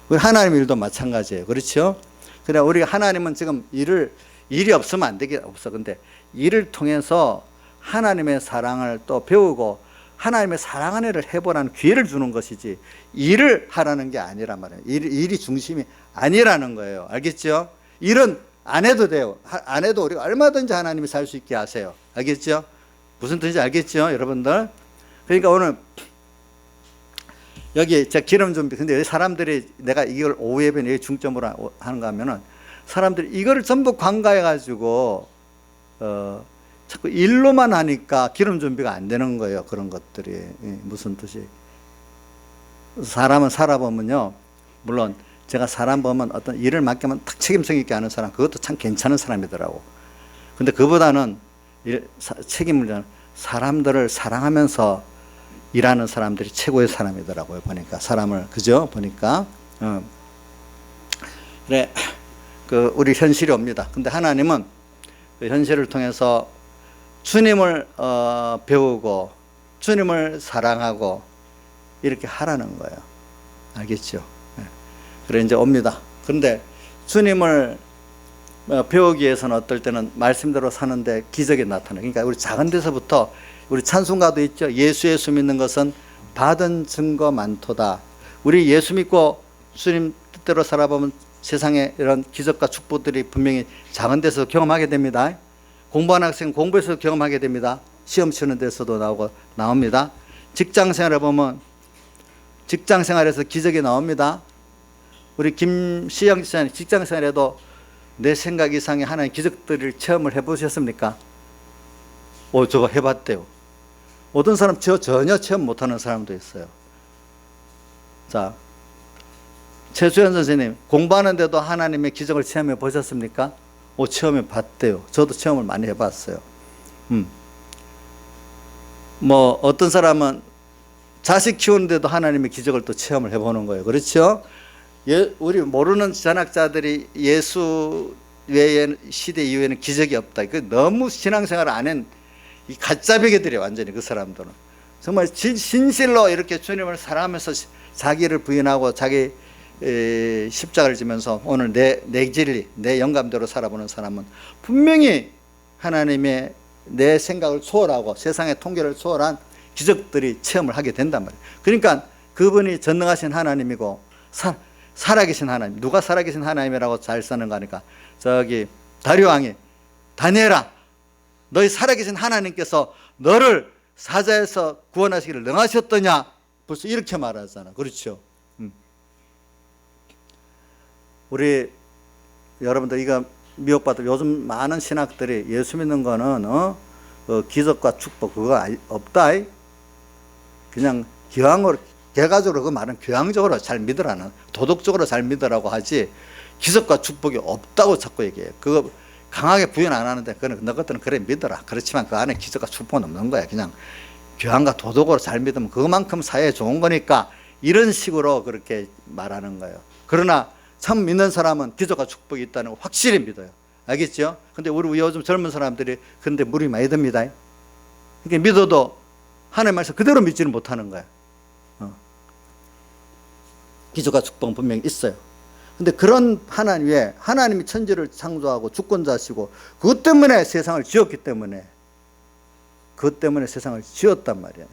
우리 하나님 일도 마찬가지예요. 그렇죠? 그래 우리 하나님은 지금 일이 없으면 안 되게 없어. 근데 일을 통해서 하나님의 사랑을 또 배우고 하나님의 사랑하는 일을 해보라는 기회를 주는 것이지 일을 하라는 게 아니란 말이에요. 일이 중심이 아니라는 거예요. 알겠죠? 일은 안 해도 돼요. 안 해도 우리가 얼마든지 하나님이 살 수 있게 하세요. 알겠죠? 무슨 뜻인지 알겠죠? 여러분들. 그러니까 오늘 여기 제가 기름 준비, 근데 사람들이 내가 이걸 오후 예배는 여기 중점으로 하는가 하면은 사람들이 이거를 전부 관가해가지고 자꾸 일로만 하니까 기름 준비가 안 되는 거예요. 그런 것들이. 무슨 뜻이? 사람은 살아보면요. 물론 제가 사람 보면 어떤 일을 맡기면 탁 책임성 있게 하는 사람, 그것도 참 괜찮은 사람이더라고. 근데 그보다는 책임을 사람들을 사랑하면서 일하는 사람들이 최고의 사람이더라고요. 보니까 사람을, 그죠? 보니까. 그래, 우리 현실이 옵니다. 근데 하나님은 그 현실을 통해서 주님을 배우고 주님을 사랑하고 이렇게 하라는 거예요. 알겠죠? 그래 이제 옵니다. 그런데 주님을 배우기 위해서는 어떨 때는 말씀대로 사는데 기적이 나타나요. 그러니까 우리 작은 데서부터 우리 찬송가도 있죠. 예수 예수 믿는 것은 받은 증거 많도다. 우리 예수 믿고 주님 뜻대로 살아보면 세상에 이런 기적과 축복들이 분명히 작은 데서 경험하게 됩니다. 공부하는 학생 공부해서 경험하게 됩니다. 시험 치는 데서도 나옵니다. 직장 생활에 보면 직장 생활에서 기적이 나옵니다. 우리 김시영 지사님 직장 생활에도 내 생각 이상의 하나님 기적들을 체험을 해보셨습니까? 저거 해봤대요. 어떤 사람 전혀 체험 못하는 사람도 있어요. 자, 최수연 선생님 공부하는데도 하나님의 기적을 체험해 보셨습니까? 체험해 봤대요. 저도 체험을 많이 해봤어요. 뭐 어떤 사람은 자식 키우는데도 하나님의 기적을 또 체험을 해보는 거예요. 그렇죠? 우리 모르는 전학자들이 예수 외에 시대 이후에는 기적이 없다. 그 너무 신앙생활을 안 한 이 가짜 베개들이에요. 완전히 그 사람들은 정말 진실로 이렇게 주님을 사랑하면서 자기를 부인하고 자기 십자가를 지면서 오늘 내 진리, 내 영감대로 살아보는 사람은 분명히 하나님의 내 생각을 초월하고 세상의 통계를 초월한 기적들이 체험을 하게 된단 말이에요. 그러니까 그분이 전능하신 하나님이고 살아계신 하나님, 누가 살아계신 하나님이라고 잘 쓰는 거니까 저기 다리오 왕이 다니엘아 너희 살아계신 하나님께서 너를 사자에서 구원하시기를 능하셨더냐 벌써 이렇게 말하잖아. 그렇죠? 우리 여러분들 이거 미혹받을 요즘 많은 신학들이 예수 믿는 거는 기적과 축복 그거 없다. 그냥 기왕으로 개가적으로 그 말은 교양적으로 잘 믿으라는 도덕적으로 잘 믿으라고 하지 기적과 축복이 없다고 자꾸 얘기해요. 그거 강하게 부인 안 하는데 너 것들은 그래 믿어라. 그렇지만 그 안에 기적과 축복은 없는 거야. 그냥 교양과 도덕으로 잘 믿으면 그만큼 사회에 좋은 거니까 이런 식으로 그렇게 말하는 거예요. 그러나 참 믿는 사람은 기적과 축복이 있다는 거 확실히 믿어요. 알겠죠? 근데 우리 요즘 젊은 사람들이 근데 물이 많이 듭니다. 그러니까 믿어도 하나님 말씀 그대로 믿지는 못하는 거예요. 기적과 축복은 분명히 있어요. 근데 그런 하나님 외에 하나님이 천지를 창조하고 주권자시고 그것 때문에 세상을 지었기 때문에 그것 때문에 세상을 지었단 말이에요.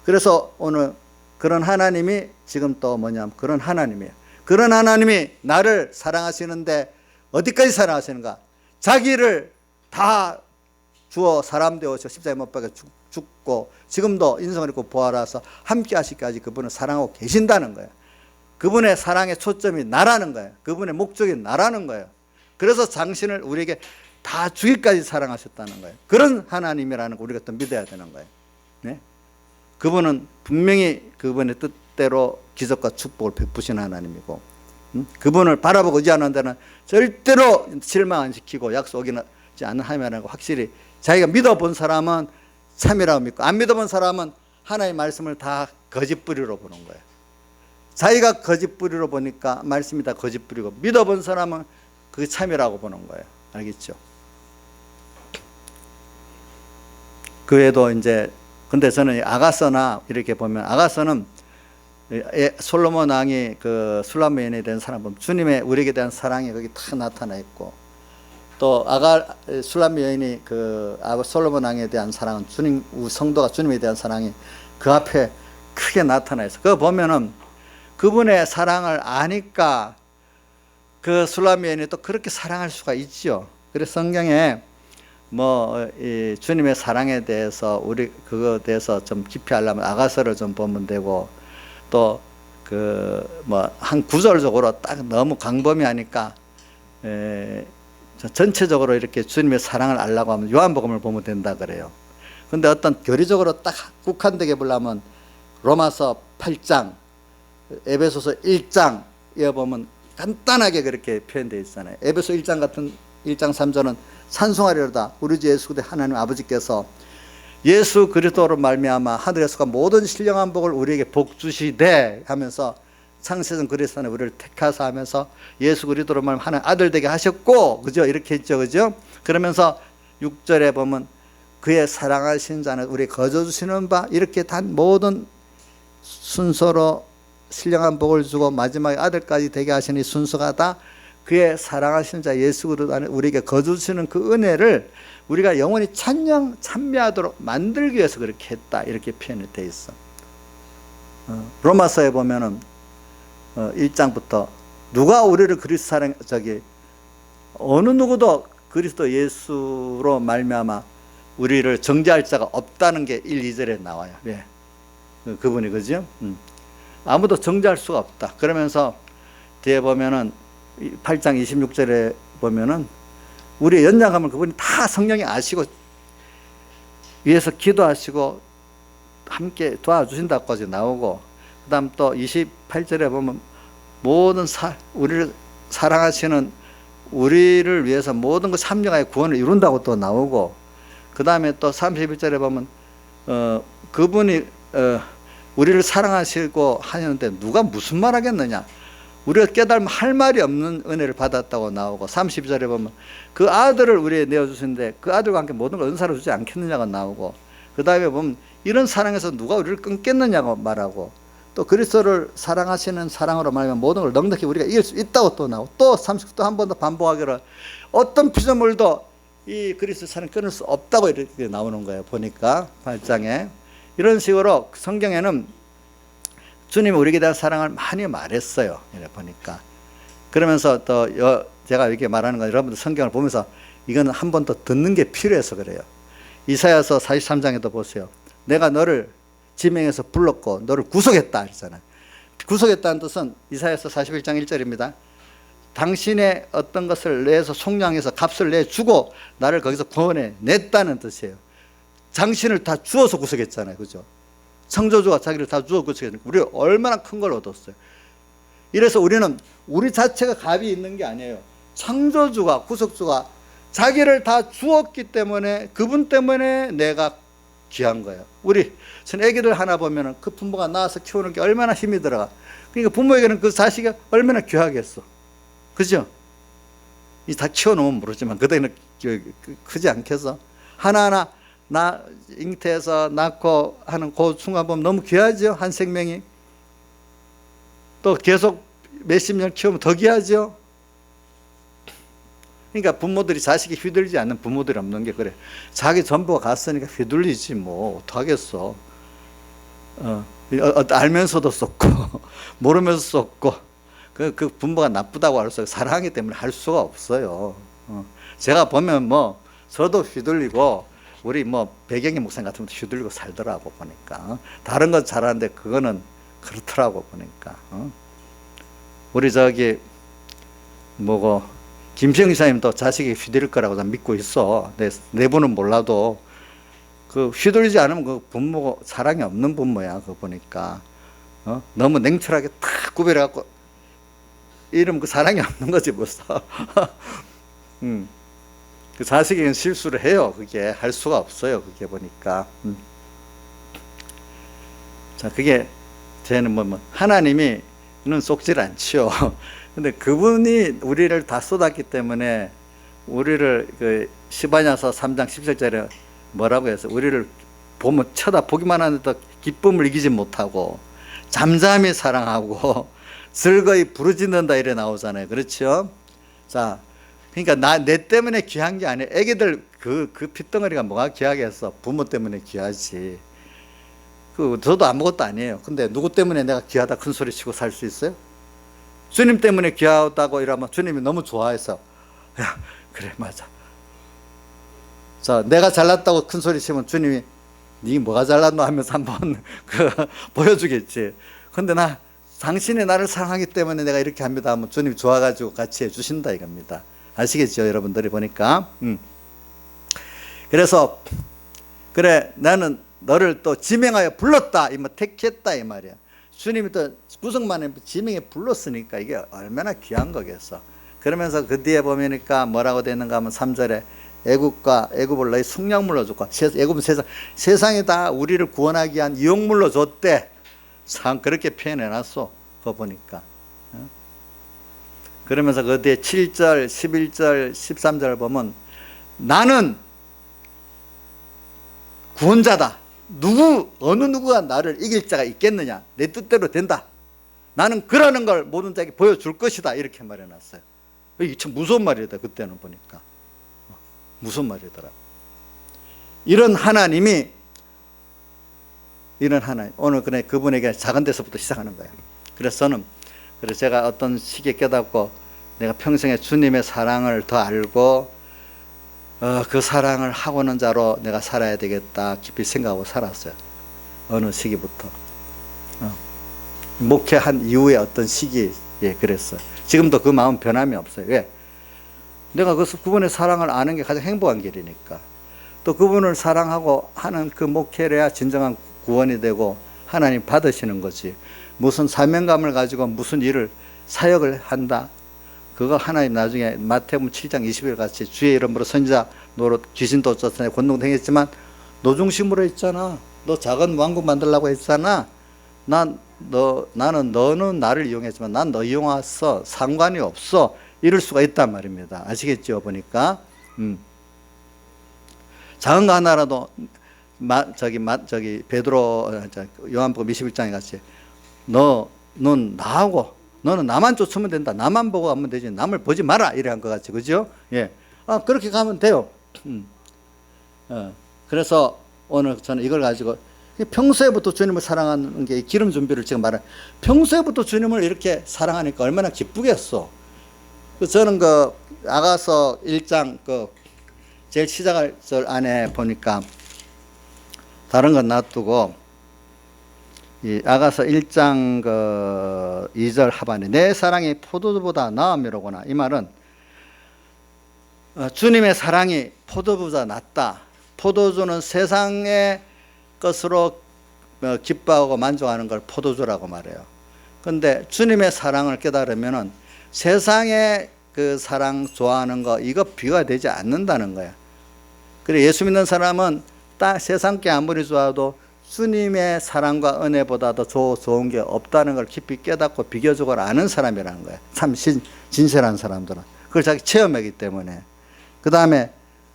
그래서 오늘 그런 하나님이 지금 또 뭐냐면 그런 하나님이에요. 그런 하나님이 나를 사랑하시는데 어디까지 사랑하시는가? 자기를 다 주어 사람 되어서 십자가에 못 박혀 죽고 지금도 인성을 입고 부활하셔서 함께 하시기까지 그분을 사랑하고 계신다는 거예요. 그분의 사랑의 초점이 나라는 거예요. 그분의 목적이 나라는 거예요. 그래서 당신을 우리에게 다 주기까지 사랑하셨다는 거예요. 그런 하나님이라는 거 우리가 또 믿어야 되는 거예요. 네? 그분은 분명히 그분의 뜻대로 기적과 축복을 베푸신 하나님이고 그분을 바라보고 의지하는 데는 절대로 실망 안 시키고 약속 어기지 않는 하나님이라는 거 확실히 자기가 믿어본 사람은 참이라고 믿고 안 믿어본 사람은 하나님의 말씀을 다 거짓뿌리로 보는 거예요. 자기가 거짓뿌리로 보니까 말씀이 다 거짓뿌리고 믿어본 사람은 그게 참이라고 보는 거예요. 알겠죠? 그 외에도 이제 근데 저는 아가서나 이렇게 보면 아가서는 솔로몬 왕이 그 술람 여인에 대한 사랑 보면 주님의 우리에게 대한 사랑이 거기 다 나타나 있고 또 술람 여인이 그 솔로몬 왕에 대한 사랑은 주님 성도가 주님에 대한 사랑이 그 앞에 크게 나타나 있어. 그거 보면은 그분의 사랑을 아니까 그 술람 여인이 또 그렇게 사랑할 수가 있죠. 그래서 성경에 이 주님의 사랑에 대해서 우리 그거에 대해서 좀 깊이 하려면 아가서를 좀 보면 되고 또 한 구절적으로 딱 너무 광범위하니까 전체적으로 이렇게 주님의 사랑을 알려고 하면 요한복음을 보면 된다 그래요. 근데 어떤 교리적으로 딱 국한되게 보려면 로마서 8장, 에베소서 1장에 보면 간단하게 그렇게 표현되어 있잖아요. 에베소 1장 같은 1장 3절은 찬송하리로다 우리 주 예수 그리스도 하나님 아버지께서 예수 그리스도로 말미암아 하늘에서가 모든 신령한 복을 우리에게 복 주시되 하면서 창세전 그리스도 안에 우리를 택하사 하면서 예수 그리스도로 말하면 하나님 아들 되게 하셨고, 그죠? 이렇게 했죠, 그죠? 그러면서 6절에 보면 그의 사랑하신 자는 우리 거저 주시는 바, 이렇게 단 모든 순서로 신령한 복을 주고 마지막에 아들까지 되게 하시니 순서가 다 그의 사랑하신 자 예수 그리스도 안에 우리에게 거저 주시는 그 은혜를 우리가 영원히 찬미하도록 만들기 위해서 그렇게 했다, 이렇게 표현이 되어 있어. 로마서에 보면은 1장부터 누가 우리를 그리스도 사랑, 어느 누구도 그리스도 예수로 말미암아 우리를 정죄할 자가 없다는 게 1, 2절에 나와요. 왜? 그분이, 그죠? 아무도 정죄할 수가 없다. 그러면서 뒤에 보면은 8장 26절에 보면은 우리의 연약함을 그분이 다 성령이 아시고 위해서 기도하시고 함께 도와주신다고까지 나오고, 그 다음 또 28절에 보면 모든 우리를 사랑하시는 우리를 위해서 모든 것 참여하여 구원을 이룬다고 또 나오고, 그 다음에 또 31절에 보면 그분이 우리를 사랑하시고 하는데 누가 무슨 말 하겠느냐, 우리가 깨달으면 할 말이 없는 은혜를 받았다고 나오고, 32절에 보면 그 아들을 우리에 내어주시는데 그 아들과 함께 모든 걸 은사로 주지 않겠느냐가 나오고, 그 다음에 보면 이런 사랑에서 누가 우리를 끊겠느냐고 말하고, 또 그리스도를 사랑하시는 사랑으로 말하면 모든 걸 넉넉히 우리가 이길 수 있다고 또 나오고, 또 30도 한 번 더 반복하기를 어떤 피조물도 이 그리스도 사랑 끊을 수 없다고 이렇게 나오는 거예요. 보니까 8장에 이런 식으로 성경에는 주님이 우리에게 대한 사랑을 많이 말했어요. 이래 보니까. 그러면서 또 제가 이렇게 말하는 건 여러분들 성경을 보면서 이건 한 번 더 듣는 게 필요해서 그래요. 이사야서 43장에도 보세요. 내가 너를 지명해서 불렀고 너를 구속했다 했잖아요. 구속했다는 뜻은 이사야서 41장 1절입니다. 당신의 어떤 것을 내서 속량해서 값을 내주고 나를 거기서 구원해 냈다는 뜻이에요. 당신을 다 주어서 구속했잖아요. 그죠? 창조주가 자기를 다 주어 구속했으니까 우리가 얼마나 큰 걸 얻었어요. 이래서 우리는 우리 자체가 값이 있는 게 아니에요. 창조주가, 구속주가 자기를 다 주었기 때문에, 그분 때문에 내가 귀한 거예요. 우리 전 애기들 하나 보면은 그 부모가 낳아서 키우는 게 얼마나 힘이 들어가. 그러니까 부모에게는 그 자식이 얼마나 귀하겠어. 그죠? 이 다 키워놓으면 모르지만 그때는 크지 않겠어? 하나하나 잉태해서 낳고 하는 그 순간 보면 너무 귀하죠? 한 생명이. 또 계속 몇십 년 키우면 더 귀하죠? 그러니까 부모들이 자식이 휘둘리지 않는 부모들이 없는 게 그래. 자기 전부가 갔으니까 휘둘리지 뭐 어떡하겠어. 알면서도 쏟고 모르면서 쏟고 그 부모가 나쁘다고 할 수 없어요. 사랑하기 때문에 할 수가 없어요. 제가 보면 뭐 저도 휘둘리고 우리 뭐 배경의 목사님 같은 것도 휘둘리고 살더라고 보니까. 다른 건 잘하는데 그거는 그렇더라고 보니까. 우리 뭐고 김평 이사님도 자식이 휘둘릴 거라고 난 믿고 있어. 내부는 몰라도 그 휘둘리지 않으면 그 부모가 사랑이 없는 부모야. 그거 보니까 너무 냉철하게 탁 구별해 갖고 이러면 그 사랑이 없는 거지 벌써. 그 자식에게는 실수를 해요. 그게 할 수가 없어요. 그게 보니까. 자, 그게 쟤는 뭐 하나님이는 속질 않지요. 근데 그분이 우리를 다 쏟았기 때문에 우리를 그 시바냐서 3장 17절에 뭐라고 해서 우리를 보면 쳐다보기만 하는데도 기쁨을 이기지 못하고 잠잠히 사랑하고 즐거이 부르짖는다 이래 나오잖아요. 그렇죠? 자, 그러니까 내 때문에 귀한 게 아니에요. 애기들 그 핏덩어리가 뭐가 귀하겠어. 부모 때문에 귀하지. 저도 아무것도 아니에요. 근데 누구 때문에 내가 귀하다 큰 소리 치고 살 수 있어요? 주님 때문에 귀하다고 이러면 주님이 너무 좋아해서 야 그래 맞아. 자, 내가 잘났다고 큰 소리 치면 주님이 네 뭐가 잘났노 하면서 한번 보여주겠지. 근데 당신이 나를 사랑하기 때문에 내가 이렇게 합니다 하면 주님이 좋아가지고 같이 해주신다 이겁니다. 아시겠죠 여러분들이 보니까. 그래서 그래 나는 너를 또 지명하여 불렀다 이 말 택했다 이 말이야. 주님이 또 구속만에 지명에 불렀으니까 이게 얼마나 귀한 거겠어. 그러면서 그 뒤에 보니까 뭐라고 되는가 하면 3절에 애굽을 너희 속량물로 줬고 애굽은 세상에 다 우리를 구원하기 위한 이용물로 줬대. 참 그렇게 표현해놨어. 그거 보니까. 그러면서 그 뒤에 7절, 11절, 13절 보면 나는 구원자다. 어느 누구가 나를 이길 자가 있겠느냐. 내 뜻대로 된다. 나는 그러는 걸 모든 자에게 보여줄 것이다. 이렇게 말해놨어요. 이게 참 무서운 말이다. 그때는 보니까. 무서운 말이더라. 이런 하나님, 오늘 그분에게 작은 데서부터 시작하는 거예요. 그래서 제가 어떤 시기에 깨닫고 내가 평생에 주님의 사랑을 더 알고 그 사랑을 하고는 자로 내가 살아야 되겠다 깊이 생각하고 살았어요. 어느 시기부터 목회한 이후에 어떤 시기에 그랬어요. 지금도 그 마음 변함이 없어요. 왜? 내가 그분의 사랑을 아는 게 가장 행복한 길이니까. 또 그분을 사랑하고 하는 그 목회를 해야 진정한 구원이 되고 하나님 받으시는 거지. 무슨 사명감을 가지고 무슨 일을 사역을 한다. 그거 하나님 나중에 마태복음 7장 20일 같이 주의 이름으로 선지자 노릇 귀신도 쫓아내 권능 행했지만 너 중심으로 했잖아. 너 작은 왕국 만들려고 했잖아. 너는 나를 이용했지만 난 너 이용했어. 상관이 없어. 이럴 수가 있단 말입니다. 아시겠죠? 보니까 작은 거 하나라도 베드로 요한복음 21장에 같이 너는 나하고 너는 나만 쫓으면 된다. 나만 보고 가면 되지. 남을 보지 마라. 이래 한 것 같이. 그죠? 예. 그렇게 가면 돼요. 그래서 오늘 저는 이걸 가지고 평소에부터 주님을 사랑하는 게 기름 준비를 지금 말한 평소에부터 주님을 이렇게 사랑하니까 얼마나 기쁘겠어. 저는 아가서 1장 제일 시작할 절 안에 보니까 다른 건 놔두고 이 아가서 1장 2절 하반에 내 사랑이 포도주보다 나음이로구나. 이 말은 주님의 사랑이 포도주보다 낫다. 포도주는 세상의 것으로 기뻐하고 만족하는 걸 포도주라고 말해요. 그런데 주님의 사랑을 깨달으면은 세상의 그 사랑 좋아하는 거 이거 비교가 되지 않는다는 거야. 그래 예수 믿는 사람은 세상 게 아무리 좋아도 주님의 사랑과 은혜보다 더 좋은 게 없다는 걸 깊이 깨닫고 비교적으로 아는 사람이라는 거야. 참 진실한 사람들은. 그걸 자기 체험하기 때문에. 그 다음에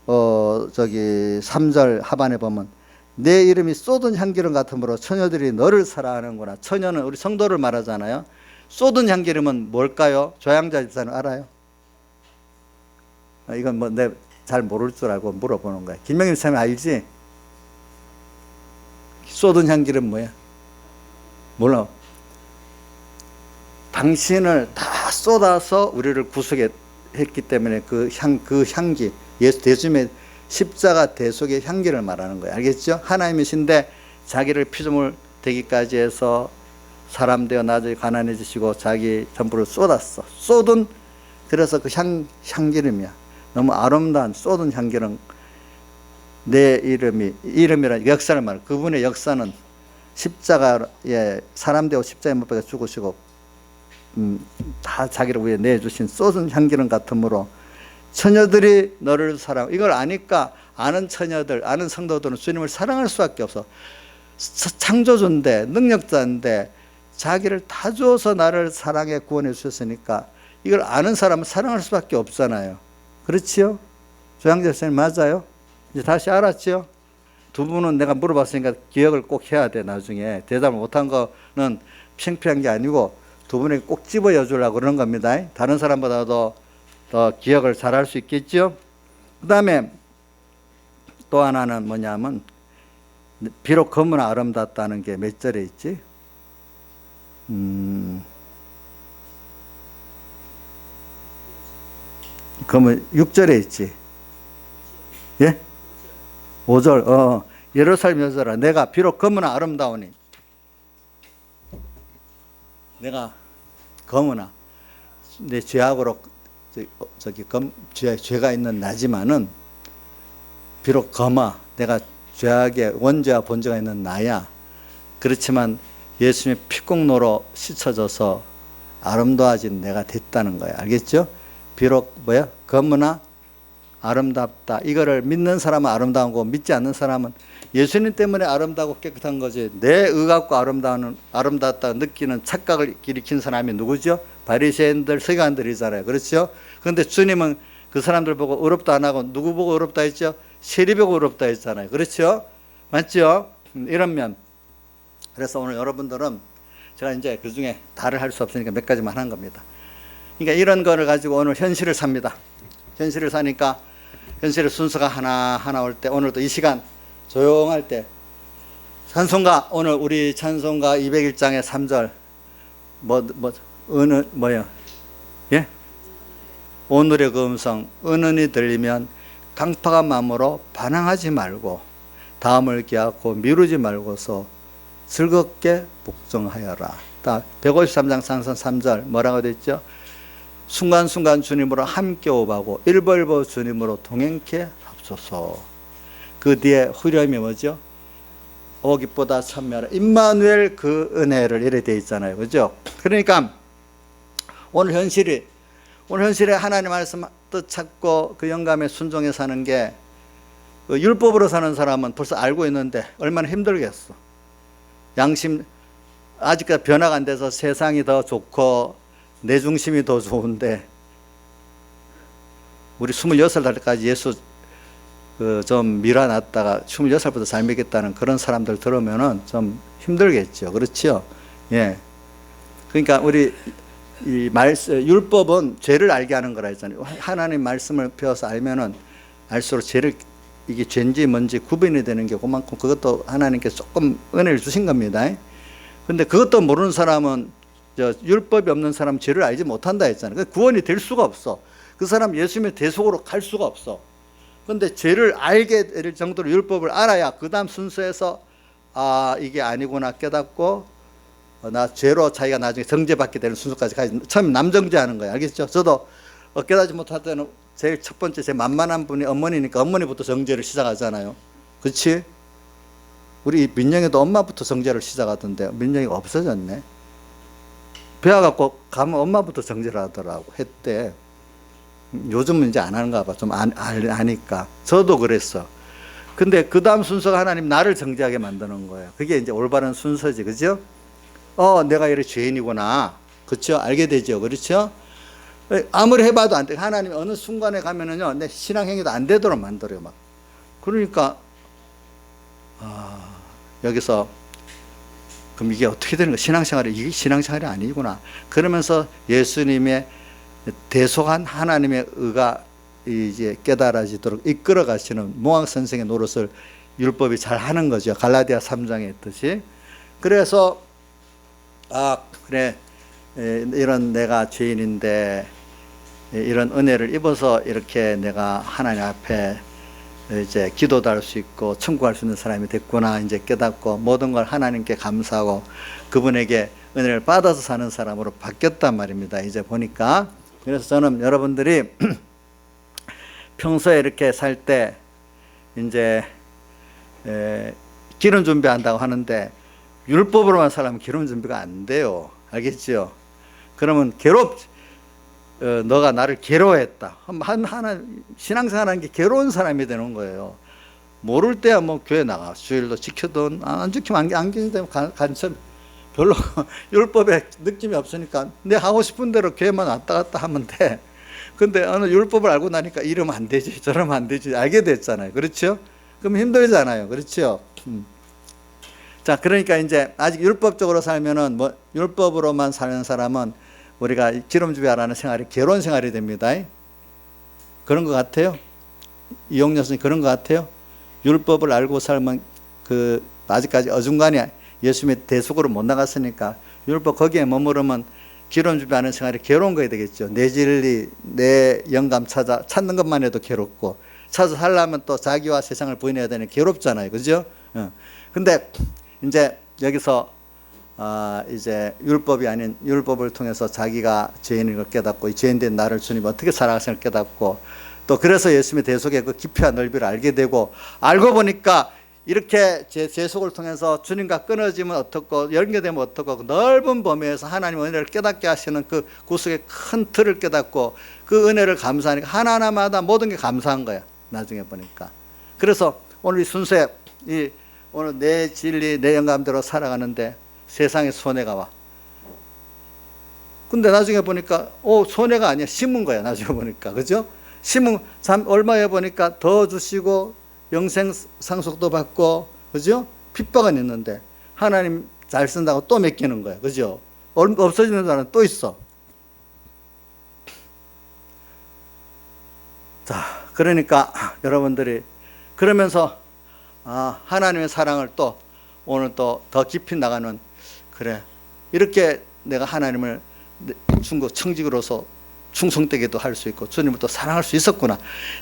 3절 하반에 보면 내 이름이 쏟은 향기름 같으므로 처녀들이 너를 사랑하는구나. 처녀는 우리 성도를 말하잖아요. 쏟은 향기름은 뭘까요? 조양자 집사는 알아요? 이건 내 잘 모를 줄 알고 물어보는 거야. 김명일 집사님 알지? 쏟은 향기름 뭐야? 몰라. 당신을 다 쏟아서 우리를 구속했기 때문에 그 향기, 예수 대주님의 십자가 대속의 향기를 말하는 거예요. 알겠죠? 하나님이신데 자기를 피조물 되기까지 해서 사람 되어 나중에 가난해지시고 자기 전부를 쏟았어. 쏟은 그래서 그 향기름이야. 너무 아름다운 쏟은 향기름. 내 이름이란 역사를 말해. 그분의 역사는 십자가에 사람 되어 십자가에 못 박혀 죽으시고 다 자기를 위해 내주신 쏟은 향기름 같으므로 처녀들이 너를 사랑. 이걸 아니까 아는 처녀들, 아는 성도들은 주님을 사랑할 수밖에 없어. 창조주인데 능력자인데 자기를 다 주어서 나를 사랑해 구원해 주셨으니까 이걸 아는 사람은 사랑할 수밖에 없잖아요. 그렇지요? 조양재 선생님 맞아요? 이제 다시 알았죠? 두 분은 내가 물어봤으니까 기억을 꼭 해야 돼. 나중에 대답을 못한 거는 창피한 게 아니고 두 분에게 꼭 집어여 주려고 그러는 겁니다. 다른 사람보다도 더 기억을 잘할 수 있겠죠? 그 다음에 또 하나는 뭐냐면 비록 검은 아름답다는 게 몇 절에 있지? 그러면 6절에 있지. 예? 5절. 예루살렘 여자라 내가 비록 검으나 아름다우니 내가 검으나 내 죄악으로 죄가 있는 나지만은 비록 검아 내가 죄악의 원죄와 본죄가 있는 나야. 그렇지만 예수님의 피공로로 씻어져서 아름다워진 내가 됐다는 거야. 알겠죠? 비록 검으나 아름답다. 이거를 믿는 사람은 아름다운 거고 믿지 않는 사람은 예수님 때문에 아름다고 깨끗한 거지 내 의 갖고 아름답다 느끼는 착각을 일으킨 사람이 누구죠? 바리새인들, 서기관들이잖아요. 그렇죠? 그런데 주님은 그 사람들 보고 의롭다 안 하고 누구 보고 의롭다 했죠? 세리 보고 의롭다 했잖아요. 그렇죠? 맞죠? 이런 면. 그래서 오늘 여러분들은 제가 이제 그 중에 다를 할 수 없으니까 몇 가지만 하는 겁니다. 그러니까 이런 거를 가지고 오늘 현실을 삽니다. 현실을 사니까 현실의 순서가 하나하나 올 때 오늘도 이 시간 조용할 때 찬송가 오늘 우리 찬송가 201장의 3절 뭐요? 예? 오늘의 그 음성 은은히 들리면 강팍한 마음으로 반항하지 말고 다음을 기약하고 미루지 말고서 즐겁게 복종하여라. 153장 상선 3절 뭐라고 됐죠? 순간순간 주님으로 함께 오가고 일벌보 주님으로 동행케 합소서. 그 뒤에 후렴이 뭐죠? 오기보다 참여하라. 임마누엘 그 은혜를 이래 돼 있잖아요. 그죠? 그러니까 오늘 현실에 하나님 말씀 뜻 찾고 그 영감에 순종해 사는 게 율법으로 사는 사람은 벌써 알고 있는데 얼마나 힘들겠어. 양심 아직까지 변화가 안 돼서 세상이 더 좋고 내 중심이 더 좋은데 우리 26살까지 예수 좀 밀어놨다가 26살부터 잘 믿겠다는 그런 사람들 들으면은 좀 힘들겠죠. 그렇죠? 예. 그러니까 우리 율법은 죄를 알게 하는 거라 했잖아요. 하나님 말씀을 배워서 알면은 알수록 죄를 이게 죄인지 뭔지 구분이 되는 게 그만큼 그것도 하나님께서 조금 은혜를 주신 겁니다. 근데 그것도 모르는 사람은 율법이 없는 사람 죄를 알지 못한다 했잖아요. 구원이 될 수가 없어. 그 사람 예수님의 대속으로 갈 수가 없어. 그런데 죄를 알게 될 정도로 율법을 알아야 그 다음 순서에서 아 이게 아니구나 깨닫고 나 죄로 자기가 나중에 정죄받게 되는 순서까지 가지. 처음 남정죄하는 거예요. 알겠죠? 저도 깨닫지 못할 때는 제일 첫 번째 제 만만한 분이 어머니니까 어머니부터 정죄를 시작하잖아요. 그렇지? 우리 민영이도 엄마부터 정죄를 시작하던데 민영이가 없어졌네. 배워갖고 가면 엄마부터 정죄를 하더라고 했대. 요즘은 이제 안 하는가 봐. 좀 아니까. 저도 그랬어. 근데 그 다음 순서가 하나님 나를 정죄하게 만드는 거예요. 그게 이제 올바른 순서지. 그죠? 내가 이래 죄인이구나. 그렇죠? 알게 되죠. 그렇죠? 아무리 해봐도 안 돼. 하나님 어느 순간에 가면은요, 내 신앙행위도 안 되도록 만들어요. 막. 그러니까, 여기서, 그럼 이게 어떻게 되는 거야? 이게 신앙생활이 아니구나. 그러면서 예수님의 대속한 하나님의 의가 이제 깨달아지도록 이끌어 가시는 몽학 선생의 노릇을 율법이 잘 하는 거죠. 갈라디아 3장에 있듯이. 그래서, 그래. 이런 내가 죄인인데 이런 은혜를 입어서 이렇게 내가 하나님 앞에 이제 기도도 할 수 있고 청구할 수 있는 사람이 됐구나 이제 깨닫고 모든 걸 하나님께 감사하고 그분에게 은혜를 받아서 사는 사람으로 바뀌었단 말입니다. 이제 보니까. 그래서 저는 여러분들이 평소에 이렇게 살 때 이제 기름 준비한다고 하는데 율법으로만 살면 기름 준비가 안 돼요. 알겠죠? 그러면 너가 나를 괴로워했다. 하나 신앙생활하는 게 괴로운 사람이 되는 거예요. 모를 때야 뭐 교회 나가 주일도 지켜도 안 지키면 안 지키면 간첩 별로 율법에 느낌이 없으니까 내 하고 싶은 대로 교회만 왔다 갔다 하면 돼. 근데 어느 율법을 알고 나니까 이러면 안 되지 저러면 안 되지 알게 됐잖아요. 그렇죠? 그럼 힘들잖아요. 그렇죠? 자, 그러니까 이제 아직 율법적으로 살면은 뭐 율법으로만 사는 사람은 우리가 기름 준비하라는 생활이 괴로운 생활이 됩니다. 그런 것 같아요. 이용렬 선생님 그런 것 같아요. 율법을 알고 살면 아직까지 어중간히 예수님의 대속으로 못 나갔으니까 율법 거기에 머무르면 기름 준비하는 생활이 괴로운 거야 되겠죠. 내 진리, 내 영감 찾는 것만 해도 괴롭고 찾아 살려면 또 자기와 세상을 부인해야 되는 괴롭잖아요. 그죠? 근데 이제 여기서 이제 율법이 아닌 율법을 통해서 자기가 죄인인 걸 깨닫고 이 죄인된 나를 주님 어떻게 살아가시는 걸 깨닫고 또 그래서 예수님의 대속의 그 깊이와 넓이를 알게 되고 알고 보니까 이렇게 제 속을 통해서 주님과 끊어지면 어떻고 연결되면 어떻고 그 넓은 범위에서 하나님의 은혜를 깨닫게 하시는 그 구속의 큰 틀을 깨닫고 그 은혜를 감사하니까 하나하나마다 모든 게 감사한 거야. 나중에 보니까. 그래서 오늘 이 순서에 오늘 내 진리 내 영감대로 살아가는데 세상에 손해가 와. 근데 나중에 보니까 손해가 아니야. 심은 거야. 나중에 보니까. 그죠? 심은 얼마에 보니까 더 주시고 영생 상속도 받고, 그죠? 핍박은 있는데 하나님 잘 쓴다고 또 맡기는 거야. 그죠? 없어지는 사람은 또 있어. 자, 그러니까 여러분들이 그러면서 하나님의 사랑을 또 오늘 또 더 깊이 나가는, 그래, 이렇게 내가 하나님을 청직으로서 충성되게도 할 수 있고 주님을 또 사랑할 수 있었구나.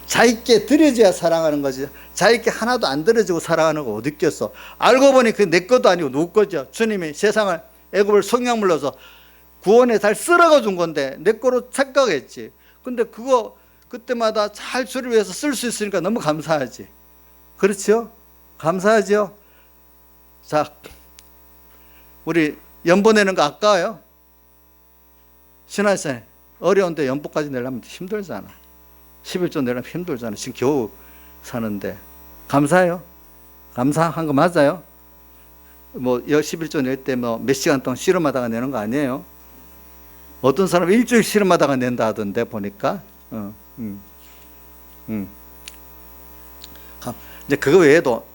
자기께 드려져야 사랑하는 거지. 자기께 하나도 안 드려지고 사랑하는 거 어디 있겠어. 알고 보니 그게 내 것도 아니고 누구 거죠. 주님이 세상을 애굽을 성령물로서 구원에 잘 쓸어가 준 건데 내 거로 착각했지. 근데 그거 그때마다 잘 주를 위해서 쓸 수 있으니까 너무 감사하지. 그렇죠? 감사하죠. 자, 우리 연보 내는 거 아까워요? 신화생 어려운데 연보까지 내려면 힘들잖아. 11조 내려면 힘들잖아. 지금 겨우 사는데. 감사해요? 감사한 거 맞아요? 11조 낼 때 몇 시간 동안 씨름하다가 내는 거 아니에요? 어떤 사람은 일주일 씨름하다가 낸다 하던데 보니까. 이제 그거 외에도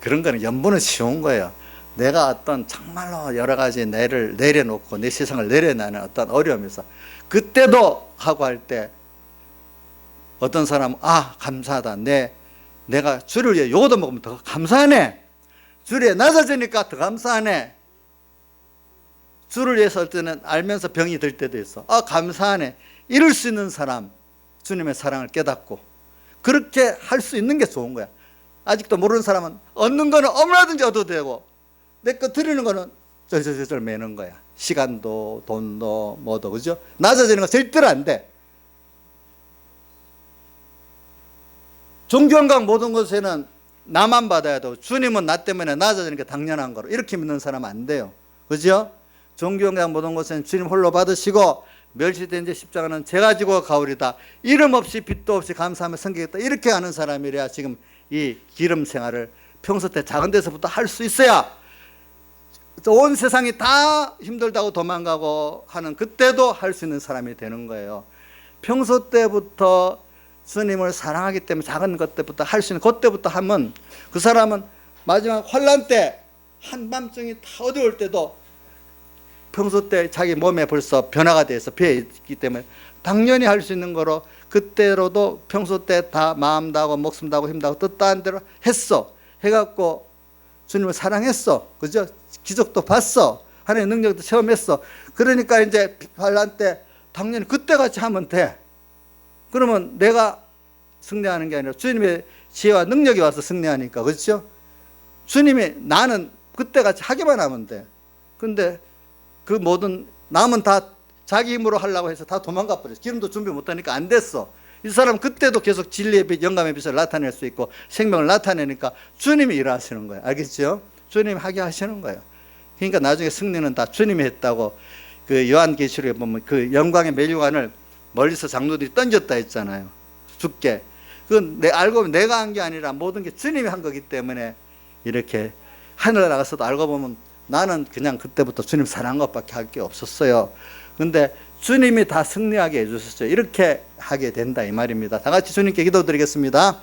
그런 거는 연보는 쉬운 거예요. 내가 어떤 정말로 여러 가지 내를 내려놓고 내 세상을 내려놔는 어떤 어려움에서 그때도 하고 할 때 어떤 사람은 감사하다. 내가 주를 위해 요거도 먹으면 더 감사하네. 주를 위해 낮아지니까 더 감사하네. 주를 위해서 할 때는 알면서 병이 들 때도 있어. 감사하네. 이럴 수 있는 사람, 주님의 사랑을 깨닫고 그렇게 할 수 있는 게 좋은 거야. 아직도 모르는 사람은 얻는 거는 얼마든지 얻어도 되고 내 거 드리는 거는 절절절절 매는 거야. 시간도 돈도 뭐도. 그죠? 낮아지는 거 절대로 안 돼. 종교영광 모든 것에는 나만 받아야 되고 주님은 나 때문에 낮아지는 게 당연한 거로 이렇게 믿는 사람은 안 돼요. 그죠? 종교영광 모든 것은 주님 홀로 받으시고 멸시된 제 십자가는 제가 지고 가오리다. 이름 없이 빚도 없이 감사하며 섬기겠다. 이렇게 하는 사람이래야 지금 이 기름 생활을 평소 때 작은 데서부터 할 수 있어야 온 세상이 다 힘들다고 도망가고 하는 그때도 할 수 있는 사람이 되는 거예요. 평소 때부터 주님을 사랑하기 때문에 작은 것 때부터 할 수 있는 그때부터 하면 그 사람은 마지막 환난 때 한밤중이 다 어두울 때도 평소 때 자기 몸에 벌써 변화가 돼서 배에 있기 때문에 당연히 할 수 있는 거로 그때로도 평소 때 다 마음 다하고 목숨 다하고 힘 다하고 뜻 다한 대로 했어. 해갖고 주님을 사랑했어. 그죠? 기적도 봤어. 하나님의 능력도 체험했어. 그러니까 이제 환난 때 당연히 그때같이 하면 돼. 그러면 내가 승리하는 게 아니라 주님의 지혜와 능력이 와서 승리하니까. 그렇죠? 주님이 나는 그때같이 하기만 하면 돼. 근데 그 모든 남은 다 자기 힘으로 하려고 해서 다 도망가 버렸어. 기름도 준비 못하니까 안 됐어. 이 사람은 그때도 계속 진리의 빛, 영감의 빛을 나타낼 수 있고 생명을 나타내니까 주님이 일하시는 거예요. 알겠죠? 주님이 하게 하시는 거예요. 그러니까 나중에 승리는 다 주님이 했다고 그 요한계시록에 보면 그 영광의 멸류관을 멀리서 장로들이 던졌다 했잖아요. 죽게. 그건 알고 보면 내가 한 게 아니라 모든 게 주님이 한 거기 때문에 이렇게 하늘 나가서도 알고 보면 나는 그냥 그때부터 주님 사랑한 것밖에 할 게 없었어요. 근데 주님이 다 승리하게 해주셨어요. 이렇게 하게 된다 이 말입니다. 다 같이 주님께 기도드리겠습니다.